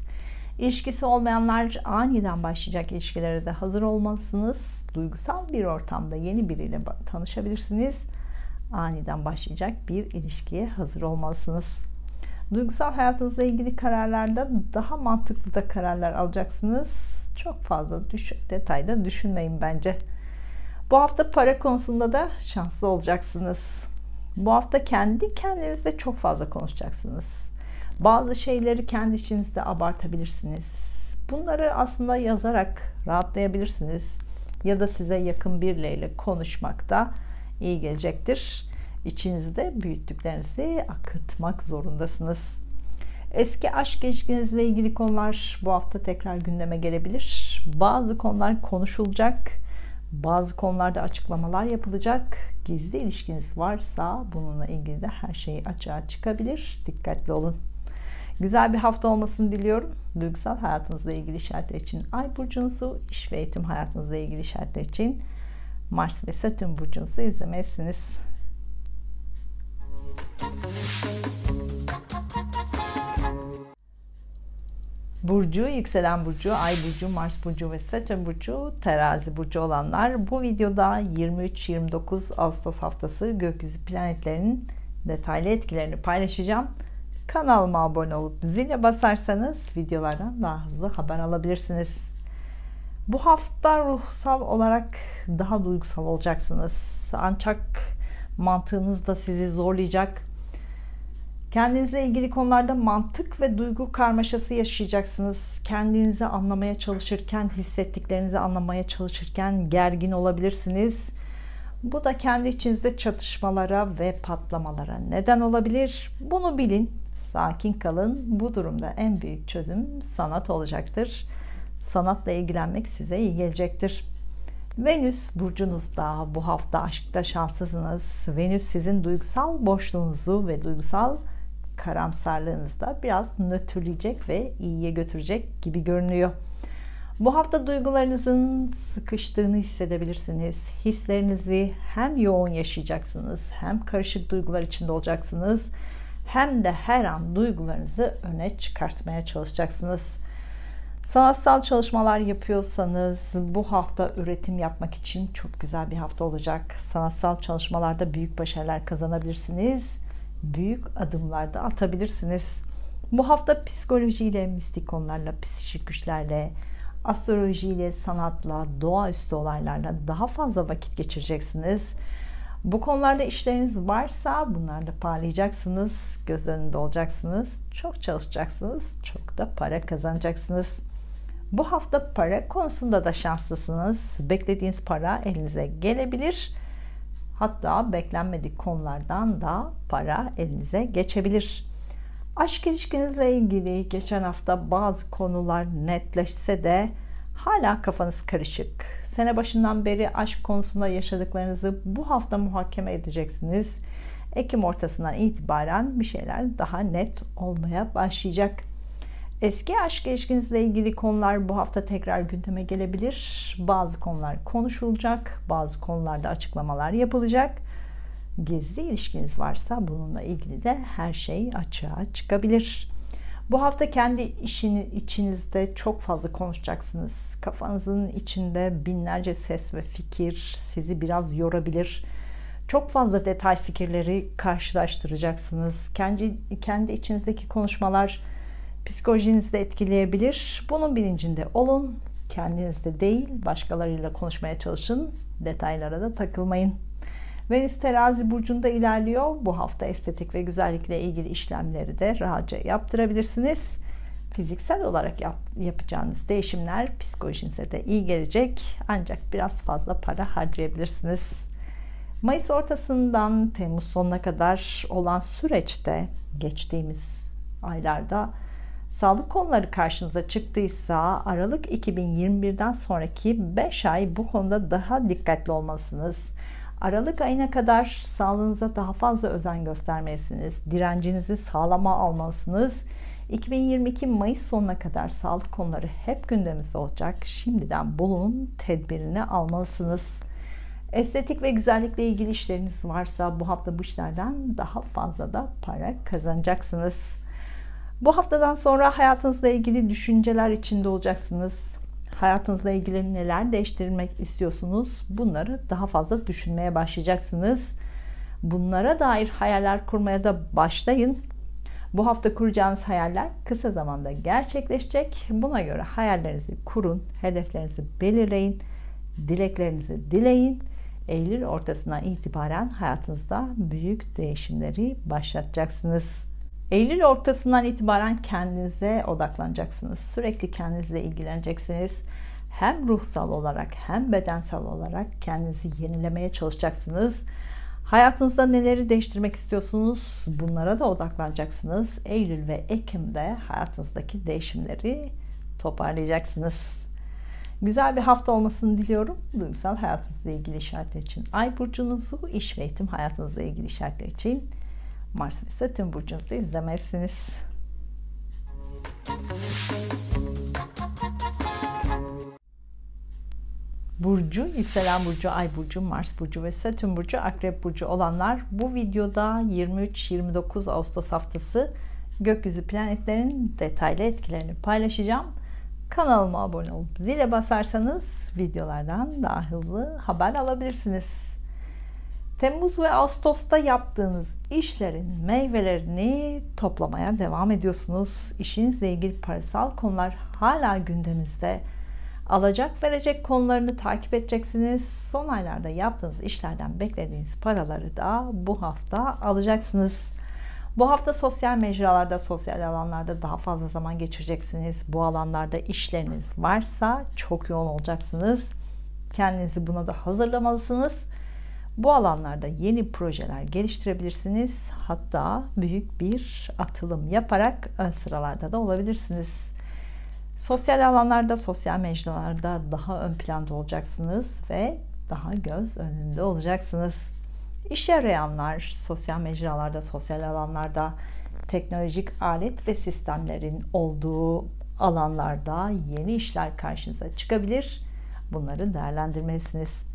İlişkisi olmayanlar aniden başlayacak ilişkilere de hazır olmalısınız. Duygusal bir ortamda yeni biriyle tanışabilirsiniz. Aniden başlayacak bir ilişkiye hazır olmalısınız. Duygusal hayatınızla ilgili kararlarda daha mantıklı da kararlar alacaksınız. Çok fazla detayda düşünmeyin bence. Bu hafta para konusunda da şanslı olacaksınız. Bu hafta kendi kendinizle çok fazla konuşacaksınız. Bazı şeyleri kendi içinizde abartabilirsiniz. Bunları aslında yazarak rahatlayabilirsiniz. Ya da size yakın birileriyle konuşmak da iyi gelecektir. İçinizde büyüttüklerinizi akıtmak zorundasınız. Eski aşk ilişkinizle ilgili konular bu hafta tekrar gündeme gelebilir. Bazı konular konuşulacak. Bazı konularda açıklamalar yapılacak. Gizli ilişkiniz varsa bununla ilgili de her şey açığa çıkabilir. Dikkatli olun. Güzel bir hafta olmasını diliyorum. Duygusal hayatınızla ilgili işaretler için Ay burcunuzu, iş ve eğitim hayatınızla ilgili işaretler için Mars ve Satürn burcunuzu izlemelisiniz. Burcu, yükselen burcu, ay burcu, Mars burcu ve Satürn burcu, terazi burcu olanlar bu videoda 23-29 Ağustos haftası gökyüzü planetlerinin detaylı etkilerini paylaşacağım. Kanalıma abone olup zile basarsanız videolardan daha hızlı haber alabilirsiniz. Bu hafta ruhsal olarak daha duygusal olacaksınız. Ancak mantığınız da sizi zorlayacak. Kendinizle ilgili konularda mantık ve duygu karmaşası yaşayacaksınız. Kendinizi anlamaya çalışırken, hissettiklerinizi anlamaya çalışırken gergin olabilirsiniz. Bu da kendi içinizde çatışmalara ve patlamalara neden olabilir. Bunu bilin, sakin kalın. Bu durumda en büyük çözüm sanat olacaktır. Sanatla ilgilenmek size iyi gelecektir. Venüs burcunuzda, bu hafta aşkta şanslısınız. Venüs sizin duygusal boşluğunuzu ve duygusal karamsarlığınızda biraz nötrleyecek ve iyiye götürecek gibi görünüyor. Bu hafta duygularınızın sıkıştığını hissedebilirsiniz. Hislerinizi hem yoğun yaşayacaksınız, hem karışık duygular içinde olacaksınız, hem de her an duygularınızı öne çıkartmaya çalışacaksınız. Sanatsal çalışmalar yapıyorsanız bu hafta üretim yapmak için çok güzel bir hafta olacak. Sanatsal çalışmalarda büyük başarılar kazanabilirsiniz. Büyük adımlar da atabilirsiniz. Bu hafta psikolojiyle, mistik konularla, psikik güçlerle, astrolojiyle, sanatla, doğaüstü olaylarla daha fazla vakit geçireceksiniz. Bu konularda işleriniz varsa bunlarla parlayacaksınız, göz önünde olacaksınız, çok çalışacaksınız, çok da para kazanacaksınız. Bu hafta para konusunda da şanslısınız. Beklediğiniz para elinize gelebilir. Hatta beklenmedik konulardan da para elinize geçebilir. Aşk ilişkinizle ilgili geçen hafta bazı konular netleşse de hala kafanız karışık. Sene başından beri aşk konusunda yaşadıklarınızı bu hafta muhakeme edeceksiniz. Ekim ortasından itibaren bir şeyler daha net olmaya başlayacak. Eski aşk ilişkinizle ilgili konular bu hafta tekrar gündeme gelebilir. Bazı konular konuşulacak, bazı konularda açıklamalar yapılacak. Gizli ilişkiniz varsa bununla ilgili de her şey açığa çıkabilir. Bu hafta kendi içinizde çok fazla konuşacaksınız. Kafanızın içinde binlerce ses ve fikir sizi biraz yorabilir. Çok fazla detay fikirleri karşılaştıracaksınız. Kendi içinizdeki konuşmalar psikolojinizi de etkileyebilir. Bunun bilincinde olun. Kendinizde değil, başkalarıyla konuşmaya çalışın. Detaylara da takılmayın. Venüs terazi burcunda ilerliyor. Bu hafta estetik ve güzellikle ilgili işlemleri de rahatça yaptırabilirsiniz. Fiziksel olarak yapacağınız değişimler psikolojinize de iyi gelecek. Ancak biraz fazla para harcayabilirsiniz. Mayıs ortasından Temmuz sonuna kadar olan süreçte, geçtiğimiz aylarda sağlık konuları karşınıza çıktıysa Aralık 2021'den sonraki 5 ay bu konuda daha dikkatli olmalısınız. Aralık ayına kadar sağlığınıza daha fazla özen göstermelisiniz. Direncinizi sağlama almalısınız. 2022 Mayıs sonuna kadar sağlık konuları hep gündemimizde olacak. Şimdiden bunun tedbirini almalısınız. Estetik ve güzellikle ilgili işleriniz varsa bu hafta bu işlerden daha fazla da para kazanacaksınız. Bu haftadan sonra hayatınızla ilgili düşünceler içinde olacaksınız. Hayatınızla ilgili neler değiştirmek istiyorsunuz? Bunları daha fazla düşünmeye başlayacaksınız. Bunlara dair hayaller kurmaya da başlayın. Bu hafta kuracağınız hayaller kısa zamanda gerçekleşecek. Buna göre hayallerinizi kurun, hedeflerinizi belirleyin, dileklerinizi dileyin. Eylül ortasından itibaren hayatınızda büyük değişimleri başlatacaksınız. Eylül ortasından itibaren kendinize odaklanacaksınız. Sürekli kendinizle ilgileneceksiniz. Hem ruhsal olarak hem bedensel olarak kendinizi yenilemeye çalışacaksınız. Hayatınızda neleri değiştirmek istiyorsunuz? Bunlara da odaklanacaksınız. Eylül ve Ekim'de hayatınızdaki değişimleri toparlayacaksınız. Güzel bir hafta olmasını diliyorum. Duygusal hayatınızla ilgili işaretler için Ay burcunuzu, iş ve eğitim hayatınızla ilgili işaretler için Mars ve Satürn burcunuzda izlemelisiniz. Burcu, yükselen burcu, ay burcu, Mars burcu ve Satürn burcu, Akrep burcu olanlar bu videoda 23-29 Ağustos haftası gökyüzü planetlerinin detaylı etkilerini paylaşacağım. Kanalıma abone olup zile basarsanız videolardan daha hızlı haber alabilirsiniz. Temmuz ve Ağustos'ta yaptığınız işlerin meyvelerini toplamaya devam ediyorsunuz. İşinizle ilgili parasal konular hala gündeminizde. Alacak verecek konularını takip edeceksiniz. Son aylarda yaptığınız işlerden beklediğiniz paraları da bu hafta alacaksınız. Bu hafta sosyal mecralarda, sosyal alanlarda daha fazla zaman geçireceksiniz. Bu alanlarda işleriniz varsa çok yoğun olacaksınız. Kendinizi buna da hazırlamalısınız. Bu alanlarda yeni projeler geliştirebilirsiniz. Hatta büyük bir atılım yaparak ön sıralarda da olabilirsiniz. Sosyal alanlarda, sosyal mecralarda daha ön planda olacaksınız ve daha göz önünde olacaksınız. İş arayanlar sosyal mecralarda, sosyal alanlarda teknolojik alet ve sistemlerin olduğu alanlarda yeni işler karşınıza çıkabilir. Bunları değerlendirmelisiniz.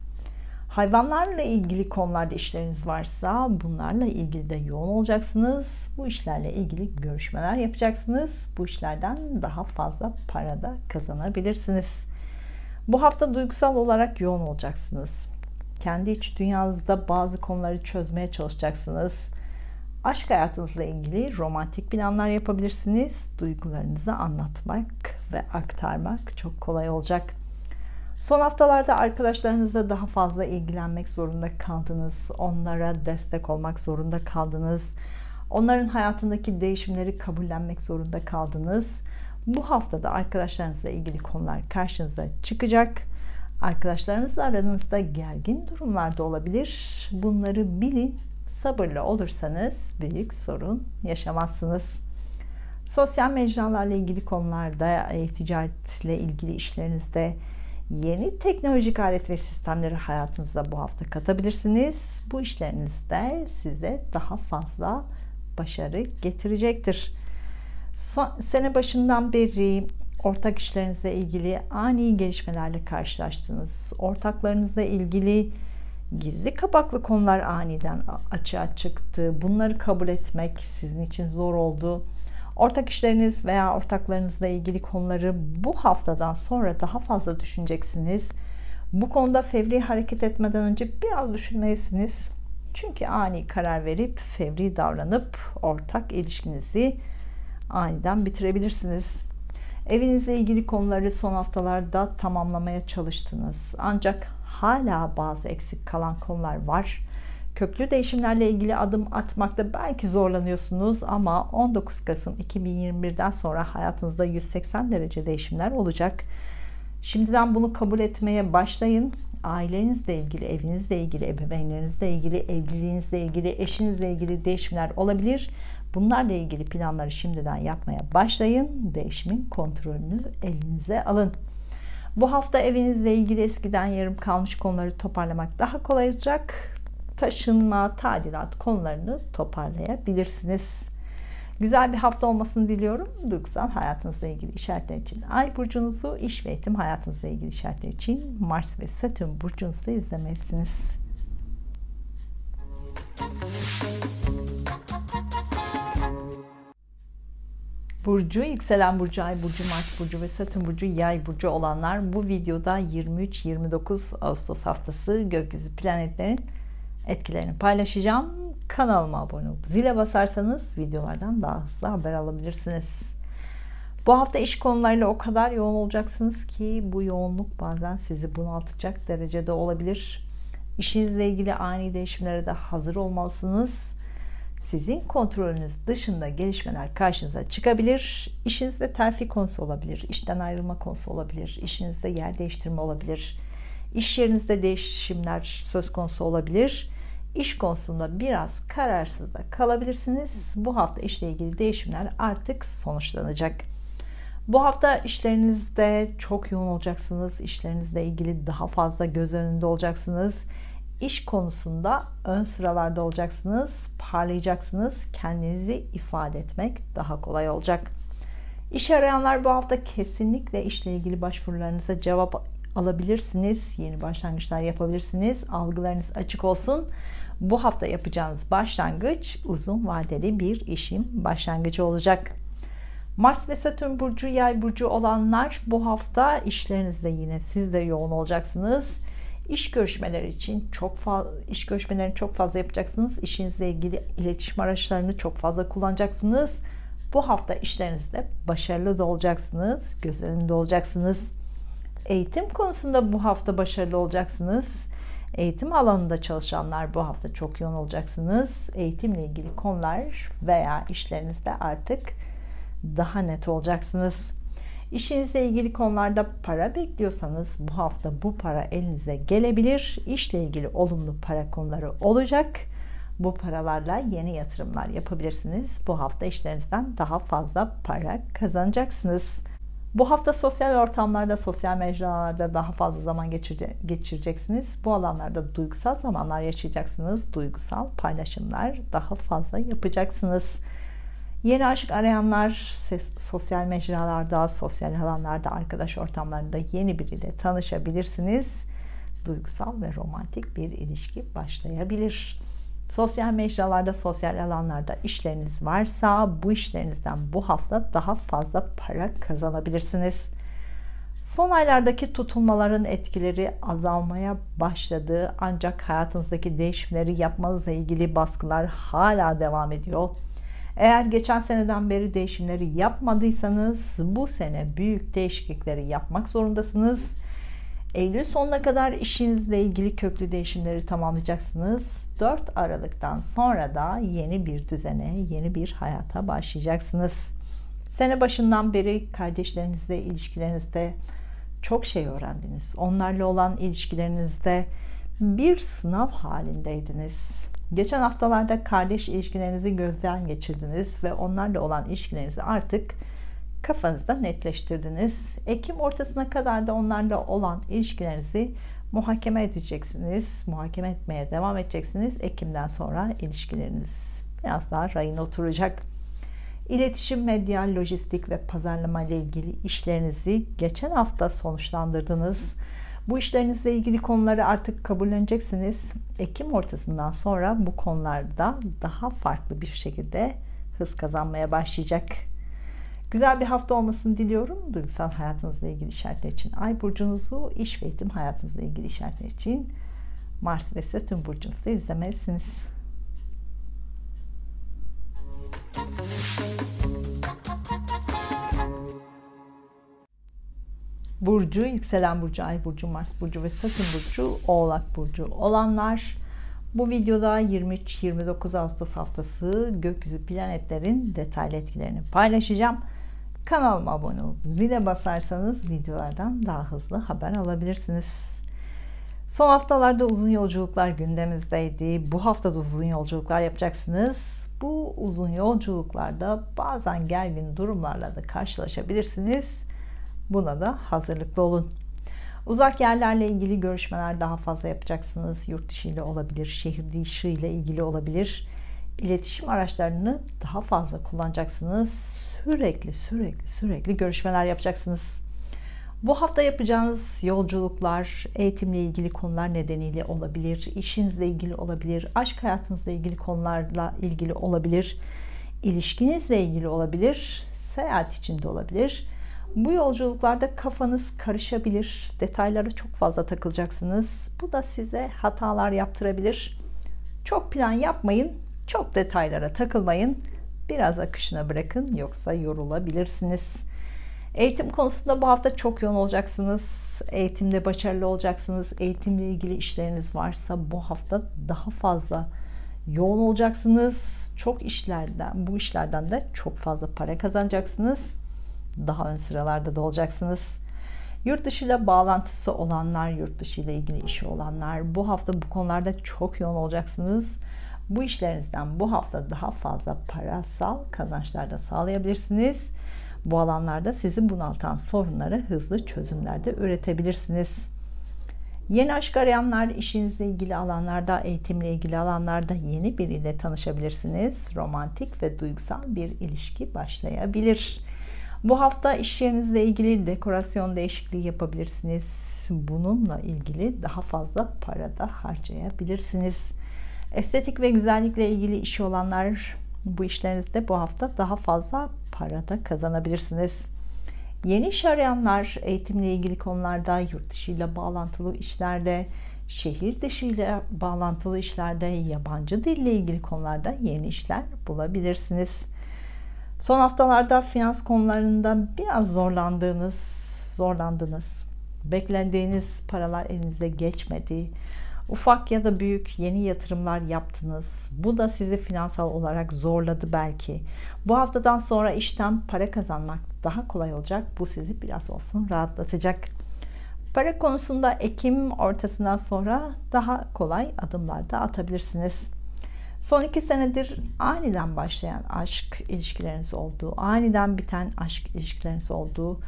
Hayvanlarla ilgili konularda işleriniz varsa bunlarla ilgili de yoğun olacaksınız. Bu işlerle ilgili görüşmeler yapacaksınız. Bu işlerden daha fazla para da kazanabilirsiniz. Bu hafta duygusal olarak yoğun olacaksınız. Kendi iç dünyanızda bazı konuları çözmeye çalışacaksınız. Aşk hayatınızla ilgili romantik planlar yapabilirsiniz. Duygularınızı anlatmak ve aktarmak çok kolay olacak. Son haftalarda arkadaşlarınızla daha fazla ilgilenmek zorunda kaldınız. Onlara destek olmak zorunda kaldınız. Onların hayatındaki değişimleri kabullenmek zorunda kaldınız. Bu haftada arkadaşlarınızla ilgili konular karşınıza çıkacak. Arkadaşlarınızla aranızda gergin durumlar da olabilir. Bunları bilin. Sabırlı olursanız büyük sorun yaşamazsınız. Sosyal mecralarla ilgili konularda, ticaretle ilgili işlerinizde yeni teknolojik alet ve sistemleri hayatınızda bu hafta katabilirsiniz. Bu işlerinizde size daha fazla başarı getirecektir. Sene başından beri ortak işlerinizle ilgili ani gelişmelerle karşılaştınız. Ortaklarınızla ilgili gizli kapaklı konular aniden açığa çıktı. Bunları kabul etmek sizin için zor oldu. Ortak işleriniz veya ortaklarınızla ilgili konuları bu haftadan sonra daha fazla düşüneceksiniz. Bu konuda fevri hareket etmeden önce biraz düşünmelisiniz. Çünkü ani karar verip fevri davranıp ortak ilişkinizi aniden bitirebilirsiniz. Evinizle ilgili konuları son haftalarda tamamlamaya çalıştınız. Ancak hala bazı eksik kalan konular var. Köklü değişimlerle ilgili adım atmakta belki zorlanıyorsunuz ama 19 Kasım 2021'den sonra hayatınızda 180 derece değişimler olacak. Şimdiden bunu kabul etmeye başlayın. Ailenizle ilgili, evinizle ilgili, ebeveynlerinizle ilgili, evliliğinizle ilgili, eşinizle ilgili değişimler olabilir. Bunlarla ilgili planları şimdiden yapmaya başlayın. Değişimin kontrolünü elinize alın. Bu hafta evinizle ilgili eskiden yarım kalmış konuları toparlamak daha kolay olacak. Taşınma, tadilat konularını toparlayabilirsiniz. Güzel bir hafta olmasını diliyorum. Duygusal hayatınızla ilgili işaretler için Ay burcunuzu, iş ve eğitim hayatınızla ilgili işaretler için Mars ve Satürn burcunuzda izlemelisiniz. Burcu, yükselen burcu, ay burcu, Mars burcu ve Satürn burcu, yay burcu olanlar, bu videoda 23-29 Ağustos haftası gökyüzü planetlerin etkilerini paylaşacağım. Kanalıma abone olup zile basarsanız videolardan daha hızlı haber alabilirsiniz. Bu hafta iş konularıyla o kadar yoğun olacaksınız ki bu yoğunluk bazen sizi bunaltacak derecede olabilir. İşinizle ilgili ani değişimlere de hazır olmalısınız. Sizin kontrolünüz dışında gelişmeler karşınıza çıkabilir. İşinizde terfi konusu olabilir, işten ayrılma konusu olabilir, işinizde yer değiştirme olabilir, iş yerinizde değişimler söz konusu olabilir. İş konusunda biraz kararsız da kalabilirsiniz. Bu hafta işle ilgili değişimler artık sonuçlanacak. Bu hafta işlerinizde çok yoğun olacaksınız. İşlerinizle ilgili daha fazla göz önünde olacaksınız. İş konusunda ön sıralarda olacaksınız, parlayacaksınız. Kendinizi ifade etmek daha kolay olacak. İş arayanlar bu hafta kesinlikle işle ilgili başvurularınıza cevap alabilirsiniz. Yeni başlangıçlar yapabilirsiniz. Algılarınız açık olsun. Bu hafta yapacağınız başlangıç uzun vadeli bir işin başlangıcı olacak. Mars ve Satürn burcu, yay burcu olanlar, bu hafta işlerinizde yine siz de yoğun olacaksınız. İş görüşmeleri için iş görüşmelerini çok fazla yapacaksınız. İşinizle ilgili iletişim araçlarını çok fazla kullanacaksınız. Bu hafta işlerinizde başarılı da olacaksınız. Göz önünde olacaksınız. Eğitim konusunda bu hafta başarılı olacaksınız. Eğitim alanında çalışanlar bu hafta çok yoğun olacaksınız. Eğitimle ilgili konular veya işlerinizde artık daha net olacaksınız. İşinizle ilgili konularda para bekliyorsanız bu hafta bu para elinize gelebilir. İşle ilgili olumlu para konuları olacak. Bu paralarla yeni yatırımlar yapabilirsiniz. Bu hafta işlerinizden daha fazla para kazanacaksınız. Bu hafta sosyal ortamlarda, sosyal mecralarda daha fazla zaman geçireceksiniz. Bu alanlarda duygusal zamanlar yaşayacaksınız. Duygusal paylaşımlar daha fazla yapacaksınız. Yeni aşk arayanlar sosyal mecralarda, sosyal alanlarda, arkadaş ortamlarında yeni biriyle tanışabilirsiniz. Duygusal ve romantik bir ilişki başlayabilir. Sosyal mecralarda, sosyal alanlarda işleriniz varsa bu işlerinizden bu hafta daha fazla para kazanabilirsiniz. Son aylardaki tutulmaların etkileri azalmaya başladı. Ancak hayatınızdaki değişimleri yapmanızla ilgili baskılar hala devam ediyor. Eğer geçen seneden beri değişimleri yapmadıysanız bu sene büyük değişiklikleri yapmak zorundasınız. Eylül sonuna kadar işinizle ilgili köklü değişimleri tamamlayacaksınız. 4 Aralık'tan sonra da yeni bir düzene, yeni bir hayata başlayacaksınız. Sene başından beri kardeşlerinizle ilişkilerinizde çok şey öğrendiniz. Onlarla olan ilişkilerinizde bir sınav halindeydiniz. Geçen haftalarda kardeş ilişkilerinizi gözden geçirdiniz ve onlarla olan ilişkilerinizi artık kafanızda netleştirdiniz. Ekim ortasına kadar da onlarla olan ilişkilerinizi muhakeme edeceksiniz. Muhakeme etmeye devam edeceksiniz. Ekim'den sonra ilişkileriniz biraz daha rayına oturacak. İletişim, medya, lojistik ve pazarlama ile ilgili işlerinizi geçen hafta sonuçlandırdınız. Bu işlerinizle ilgili konuları artık kabulleneceksiniz. Ekim ortasından sonra bu konularda daha farklı bir şekilde hız kazanmaya başlayacak. Güzel bir hafta olmasını diliyorum. Duygusal hayatınızla ilgili işaretler için Ay burcunuzu, iş ve eğitim hayatınızla ilgili işaretler için Mars ve Satürn burcunuzda izlemelisiniz. Burcu, yükselen burcu, Ay burcu, Mars burcu ve Satürn burcu, Oğlak burcu olanlar, bu videoda 23-29 Ağustos haftası gökyüzü planetlerin detaylı etkilerini paylaşacağım. Kanalıma abone olup zile basarsanız videolardan daha hızlı haber alabilirsiniz. Son haftalarda uzun yolculuklar gündemimizdeydi. Bu hafta da uzun yolculuklar yapacaksınız. Bu uzun yolculuklarda bazen gergin durumlarla da karşılaşabilirsiniz. Buna da hazırlıklı olun. Uzak yerlerle ilgili görüşmeler daha fazla yapacaksınız. Yurt dışı ile olabilir, şehir dışı ile ilgili olabilir. İletişim araçlarını daha fazla kullanacaksınız. Sürekli görüşmeler yapacaksınız. Bu hafta yapacağınız yolculuklar eğitimle ilgili konular nedeniyle olabilir, işinizle ilgili olabilir, aşk hayatınızla ilgili konularla ilgili olabilir, ilişkinizle ilgili olabilir, seyahat içinde olabilir. Bu yolculuklarda kafanız karışabilir, detaylara çok fazla takılacaksınız. Bu da size hatalar yaptırabilir. Çok plan yapmayın, çok detaylara takılmayın. Biraz akışına bırakın, yoksa yorulabilirsiniz. Eğitim konusunda bu hafta çok yoğun olacaksınız. Eğitimde başarılı olacaksınız. Eğitimle ilgili işleriniz varsa bu hafta daha fazla yoğun olacaksınız. Bu işlerden de çok fazla para kazanacaksınız. Daha ön sıralarda da olacaksınız. Yurt dışı ile bağlantısı olanlar, yurt dışı ile ilgili işi olanlar bu hafta bu konularda çok yoğun olacaksınız. Bu işlerinizden bu hafta daha fazla parasal kazançlar da sağlayabilirsiniz. Bu alanlarda sizi bunaltan sorunlara hızlı çözümler de üretebilirsiniz. Yeni aşk arayanlar, işinizle ilgili alanlarda, eğitimle ilgili alanlarda yeni biriyle tanışabilirsiniz. Romantik ve duygusal bir ilişki başlayabilir. Bu hafta iş yerinizle ilgili dekorasyon değişikliği yapabilirsiniz. Bununla ilgili daha fazla para da harcayabilirsiniz. Estetik ve güzellikle ilgili işi olanlar, bu işlerinizde bu hafta daha fazla para da kazanabilirsiniz. Yeni iş arayanlar, eğitimle ilgili konularda, yurt dışı ile bağlantılı işlerde, şehir dışı ile bağlantılı işlerde, yabancı dille ilgili konularda yeni işler bulabilirsiniz. Son haftalarda finans konularında biraz zorlandınız. Beklediğiniz paralar elinize geçmedi. Ufak ya da büyük yeni yatırımlar yaptınız. Bu da sizi finansal olarak zorladı belki. Bu haftadan sonra işten para kazanmak daha kolay olacak. Bu sizi biraz olsun rahatlatacak. Para konusunda Ekim ortasından sonra daha kolay adımlar da atabilirsiniz. Son 2 senedir aniden başlayan aşk ilişkileriniz olduğu, aniden biten aşk ilişkileriniz olduğu,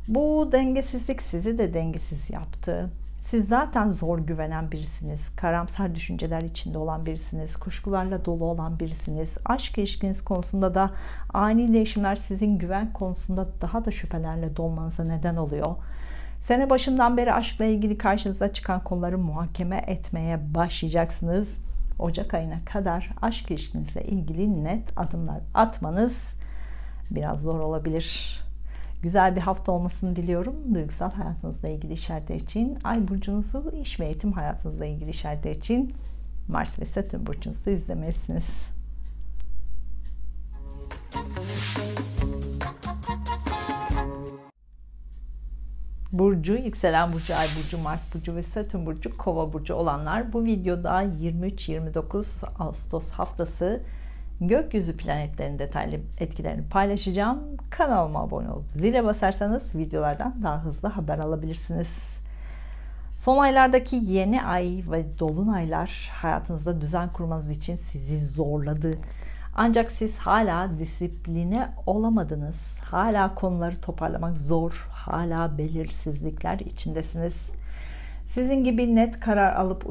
bu dengesizlik sizi de dengesiz yaptı. Siz zaten zor güvenen birisiniz, karamsar düşünceler içinde olan birisiniz, kuşkularla dolu olan birisiniz. Aşk ilişkiniz konusunda da ani değişimler sizin güven konusunda daha da şüphelerle dolmanıza neden oluyor. Sene başından beri aşkla ilgili karşınıza çıkan konuları muhakeme etmeye başlayacaksınız. Ocak ayına kadar aşk ilişkinizle ilgili net adımlar atmanız biraz zor olabilir. Güzel bir hafta olmasını diliyorum. Duygusal hayatınızla ilgili işaretler için, ay burcunuzu, iş ve eğitim hayatınızla ilgili işaretler için Mars ve Satürn burcunuzu izlemelisiniz. Burcu, yükselen burcu, ay burcu, Mars burcu ve Satürn burcu, Kova burcu olanlar, bu videoda 23-29 Ağustos haftası gökyüzü planetlerinin detaylı etkilerini paylaşacağım. Kanalıma abone olup zile basarsanız videolardan daha hızlı haber alabilirsiniz. Son aylardaki yeni ay ve dolunaylar hayatınızda düzen kurmanız için sizi zorladı. Ancak siz hala disipline olamadınız. Hala konuları toparlamak zor. Hala belirsizlikler içindesiniz. Sizin gibi net karar alıp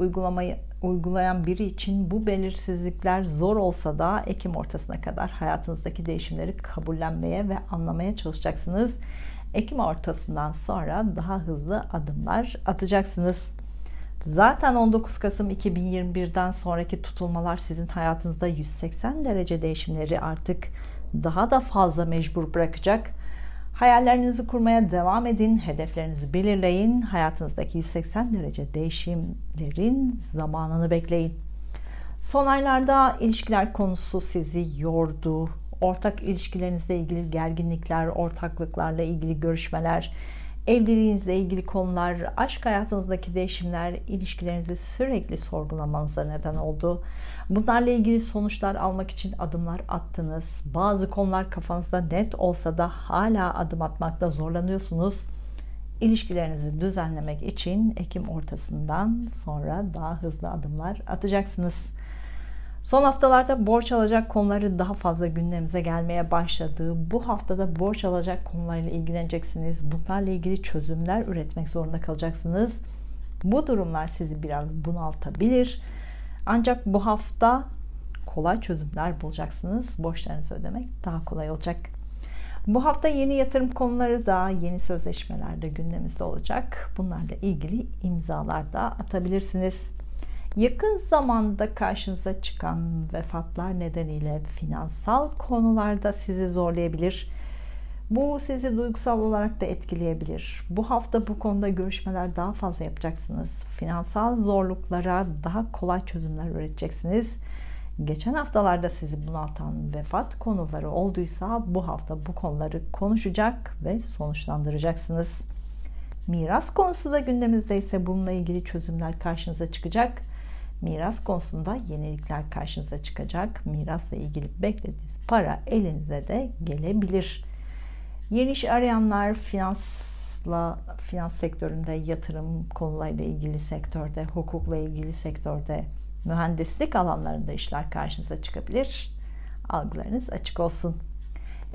uygulayan biri için bu belirsizlikler zor olsa da Ekim ortasına kadar hayatınızdaki değişimleri kabullenmeye ve anlamaya çalışacaksınız. Ekim ortasından sonra daha hızlı adımlar atacaksınız. Zaten 19 Kasım 2021'den sonraki tutulmalar sizin hayatınızda 180 derece değişimleri artık daha da fazla mecbur bırakacak. Hayallerinizi kurmaya devam edin, hedeflerinizi belirleyin, hayatınızdaki 180 derece değişimlerin zamanını bekleyin. Son aylarda ilişkiler konusu sizi yordu. Ortak ilişkilerinizle ilgili gerginlikler, ortaklıklarla ilgili görüşmeler, evliliğinizle ilgili konular, aşk hayatınızdaki değişimler ilişkilerinizi sürekli sorgulamanıza neden oldu. Bunlarla ilgili sonuçlar almak için adımlar attınız. Bazı konular kafanızda net olsa da hala adım atmakta zorlanıyorsunuz. İlişkilerinizi düzenlemek için Ekim ortasından sonra daha hızlı adımlar atacaksınız. Son haftalarda borç alacak konuları daha fazla gündemimize gelmeye başladı. Bu haftada borç alacak konularla ilgileneceksiniz. Bunlarla ilgili çözümler üretmek zorunda kalacaksınız. Bu durumlar sizi biraz bunaltabilir. Ancak bu hafta kolay çözümler bulacaksınız. Borçlarınızı ödemek daha kolay olacak. Bu hafta yeni yatırım konuları da, yeni sözleşmeler de gündeminizde olacak. Bunlarla ilgili imzalar da atabilirsiniz. Yakın zamanda karşınıza çıkan vefatlar nedeniyle finansal konularda sizi zorlayabilir. Bu sizi duygusal olarak da etkileyebilir. Bu hafta bu konuda görüşmeler daha fazla yapacaksınız. Finansal zorluklara daha kolay çözümler üreteceksiniz. Geçen haftalarda sizi bunaltan vefat konuları olduysa bu hafta bu konuları konuşacak ve sonuçlandıracaksınız. Miras konusu da gündemimizde ise bununla ilgili çözümler karşınıza çıkacak. Miras konusunda yenilikler karşınıza çıkacak. Mirasla ilgili beklediğiniz para elinize de gelebilir. Yeni iş arayanlar, finans sektöründe, yatırım konularıyla ilgili sektörde, hukukla ilgili sektörde, mühendislik alanlarında işler karşınıza çıkabilir. Algılarınız açık olsun.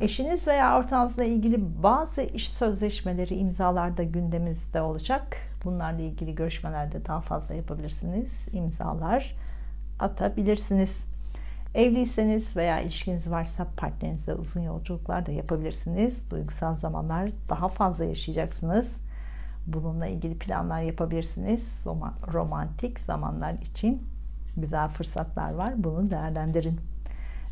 Eşiniz veya ortağınızla ilgili bazı iş sözleşmeleri, imzalar da gündemimizde olacak. Bunlarla ilgili görüşmelerde daha fazla yapabilirsiniz. İmzalar atabilirsiniz. Evliyseniz veya ilişkiniz varsa partnerinizle uzun yolculuklar da yapabilirsiniz. Duygusal zamanlar daha fazla yaşayacaksınız. Bununla ilgili planlar yapabilirsiniz. Romantik zamanlar için güzel fırsatlar var. Bunu değerlendirin.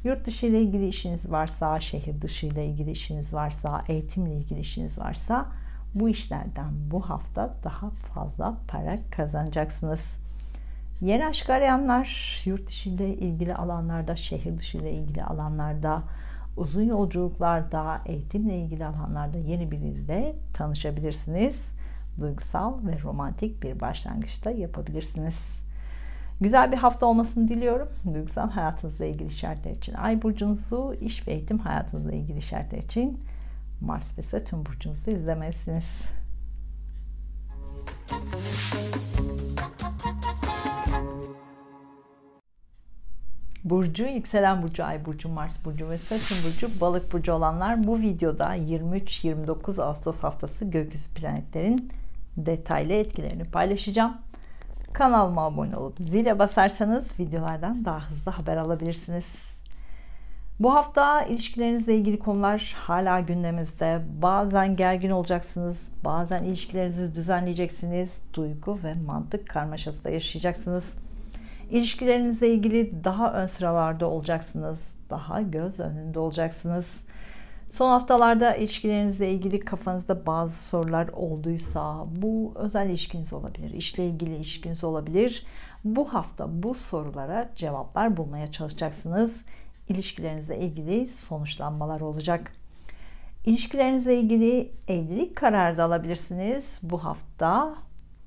Yurt dışı ile ilgili işiniz varsa, şehir dışı ile ilgili işiniz varsa, eğitimle ilgili işiniz varsa bu işlerden bu hafta daha fazla para kazanacaksınız. Yeni aşk arayanlar, yurt dışı ile ilgili alanlarda, şehir dışı ile ilgili alanlarda, uzun yolculuklarda, eğitimle ilgili alanlarda yeni biriyle tanışabilirsiniz. Duygusal ve romantik bir başlangıçta yapabilirsiniz. Güzel bir hafta olmasını diliyorum. Duygusal hayatınızla ilgili işaretler için Ay burcunuzu, iş ve eğitim hayatınızla ilgili işaretler için Mars ve Satürn burcunuzu izlemelisiniz. Burcu, yükselen burcu, ay burcu, Mars burcu ve Satürn burcu, balık burcu olanlar bu videoda 23-29 Ağustos haftası gökyüzü planetlerin detaylı etkilerini paylaşacağım. Kanalıma abone olup zile basarsanız videolardan daha hızlı haber alabilirsiniz. Bu hafta ilişkilerinizle ilgili konular hala gündemimizde. Bazen gergin olacaksınız, bazen ilişkilerinizi düzenleyeceksiniz. Duygu ve mantık karmaşası da yaşayacaksınız. İlişkilerinizle ilgili daha ön sıralarda olacaksınız, daha göz önünde olacaksınız. Son haftalarda ilişkilerinizle ilgili kafanızda bazı sorular olduysa bu özel ilişkiniz olabilir, işle ilgili ilişkiniz olabilir. Bu hafta bu sorulara cevaplar bulmaya çalışacaksınız. İlişkilerinizle ilgili sonuçlanmalar olacak. İlişkilerinizle ilgili evlilik kararı da alabilirsiniz bu hafta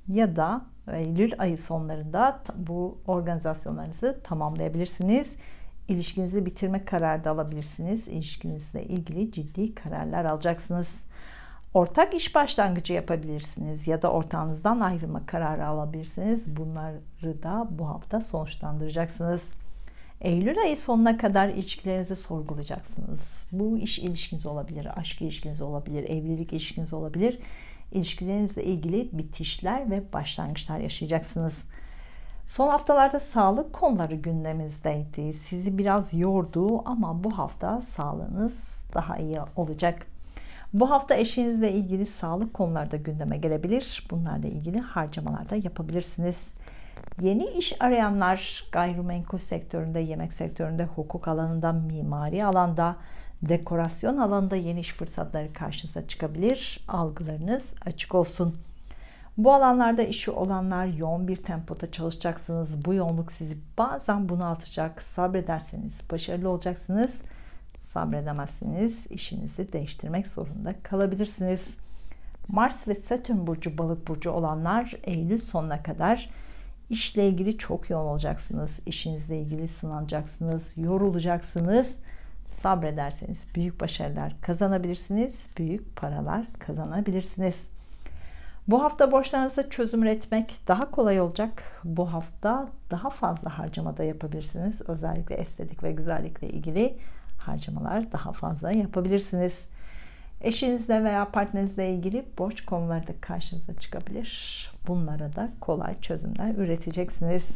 ya da Eylül ayı sonlarında bu organizasyonlarınızı tamamlayabilirsiniz. İlişkinizi bitirme kararı da alabilirsiniz. İlişkinizle ilgili ciddi kararlar alacaksınız. Ortak iş başlangıcı yapabilirsiniz ya da ortağınızdan ayrılma kararı alabilirsiniz. Bunları da bu hafta sonuçlandıracaksınız. Eylül ayı sonuna kadar ilişkilerinizi sorgulayacaksınız. Bu iş ilişkiniz olabilir, aşk ilişkiniz olabilir, evlilik ilişkiniz olabilir. İlişkilerinizle ilgili bitişler ve başlangıçlar yaşayacaksınız. Son haftalarda sağlık konuları gündemimizdeydi. Sizi biraz yordu ama bu hafta sağlığınız daha iyi olacak. Bu hafta eşinizle ilgili sağlık konuları da gündeme gelebilir. Bunlarla ilgili harcamalar da yapabilirsiniz. Yeni iş arayanlar gayrimenkul sektöründe, yemek sektöründe, hukuk alanında, mimari alanda, dekorasyon alanında yeni iş fırsatları karşınıza çıkabilir. Algılarınız açık olsun. Bu alanlarda işi olanlar yoğun bir tempoda çalışacaksınız. Bu yoğunluk sizi bazen bunaltacak. Sabrederseniz başarılı olacaksınız. Sabredemezseniz işinizi değiştirmek zorunda kalabilirsiniz. Mars ve Satürn burcu, balık burcu olanlar Eylül sonuna kadar işle ilgili çok yoğun olacaksınız. İşinizle ilgili sınanacaksınız, yorulacaksınız. Sabrederseniz büyük başarılar kazanabilirsiniz. Büyük paralar kazanabilirsiniz. Bu hafta borçlarınızı çözüm üretmek daha kolay olacak. Bu hafta daha fazla harcama da yapabilirsiniz. Özellikle estetik ve güzellikle ilgili harcamalar daha fazla yapabilirsiniz. Eşinizle veya partnerinizle ilgili borç konuları da karşınıza çıkabilir. Bunlara da kolay çözümler üreteceksiniz.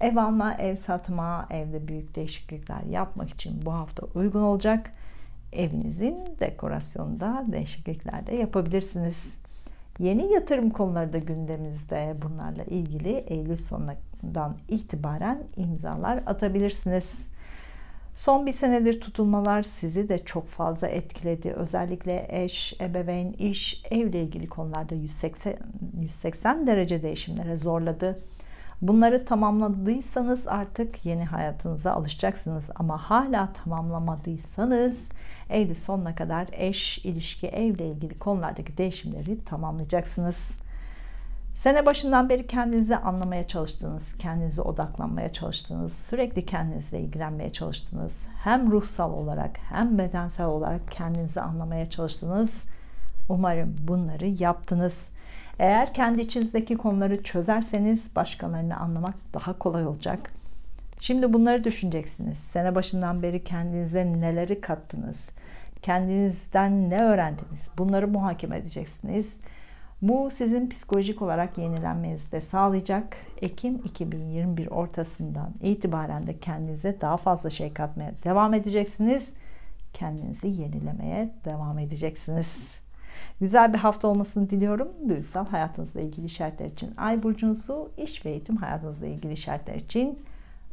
Ev alma, ev satma, evde büyük değişiklikler yapmak için bu hafta uygun olacak. Evinizin dekorasyonunda değişiklikler de yapabilirsiniz. Yeni yatırım konuları da gündemimizde. Bunlarla ilgili Eylül sonundan itibaren imzalar atabilirsiniz. Son bir senedir tutulmalar sizi de çok fazla etkiledi. Özellikle eş, ebeveyn, iş, evle ilgili konularda 180 derece değişimlere zorladı. Bunları tamamladıysanız artık yeni hayatınıza alışacaksınız. Ama hala tamamlamadıysanız Eylül sonuna kadar eş, ilişki, evle ilgili konulardaki değişimleri tamamlayacaksınız. Sene başından beri kendinizi anlamaya çalıştınız, kendinize odaklanmaya çalıştınız, sürekli kendinizle ilgilenmeye çalıştınız. Hem ruhsal olarak hem bedensel olarak kendinizi anlamaya çalıştınız. Umarım bunları yaptınız. Eğer kendi içinizdeki konuları çözerseniz başkalarını anlamak daha kolay olacak. Şimdi bunları düşüneceksiniz. Sene başından beri kendinize neleri kattınız? Kendinizden ne öğrendiniz? Bunları muhakeme edeceksiniz. Bu sizin psikolojik olarak yenilenmenizi de sağlayacak. Ekim 2021 ortasından itibaren de kendinize daha fazla şey katmaya devam edeceksiniz. Kendinizi yenilemeye devam edeceksiniz. Güzel bir hafta olmasını diliyorum. Duygusal hayatınızla ilgili işaretler için Ay burcunuzu, iş ve eğitim hayatınızla ilgili işaretler için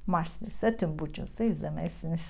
Mars ve Satürn burcunuzu izlemelisiniz.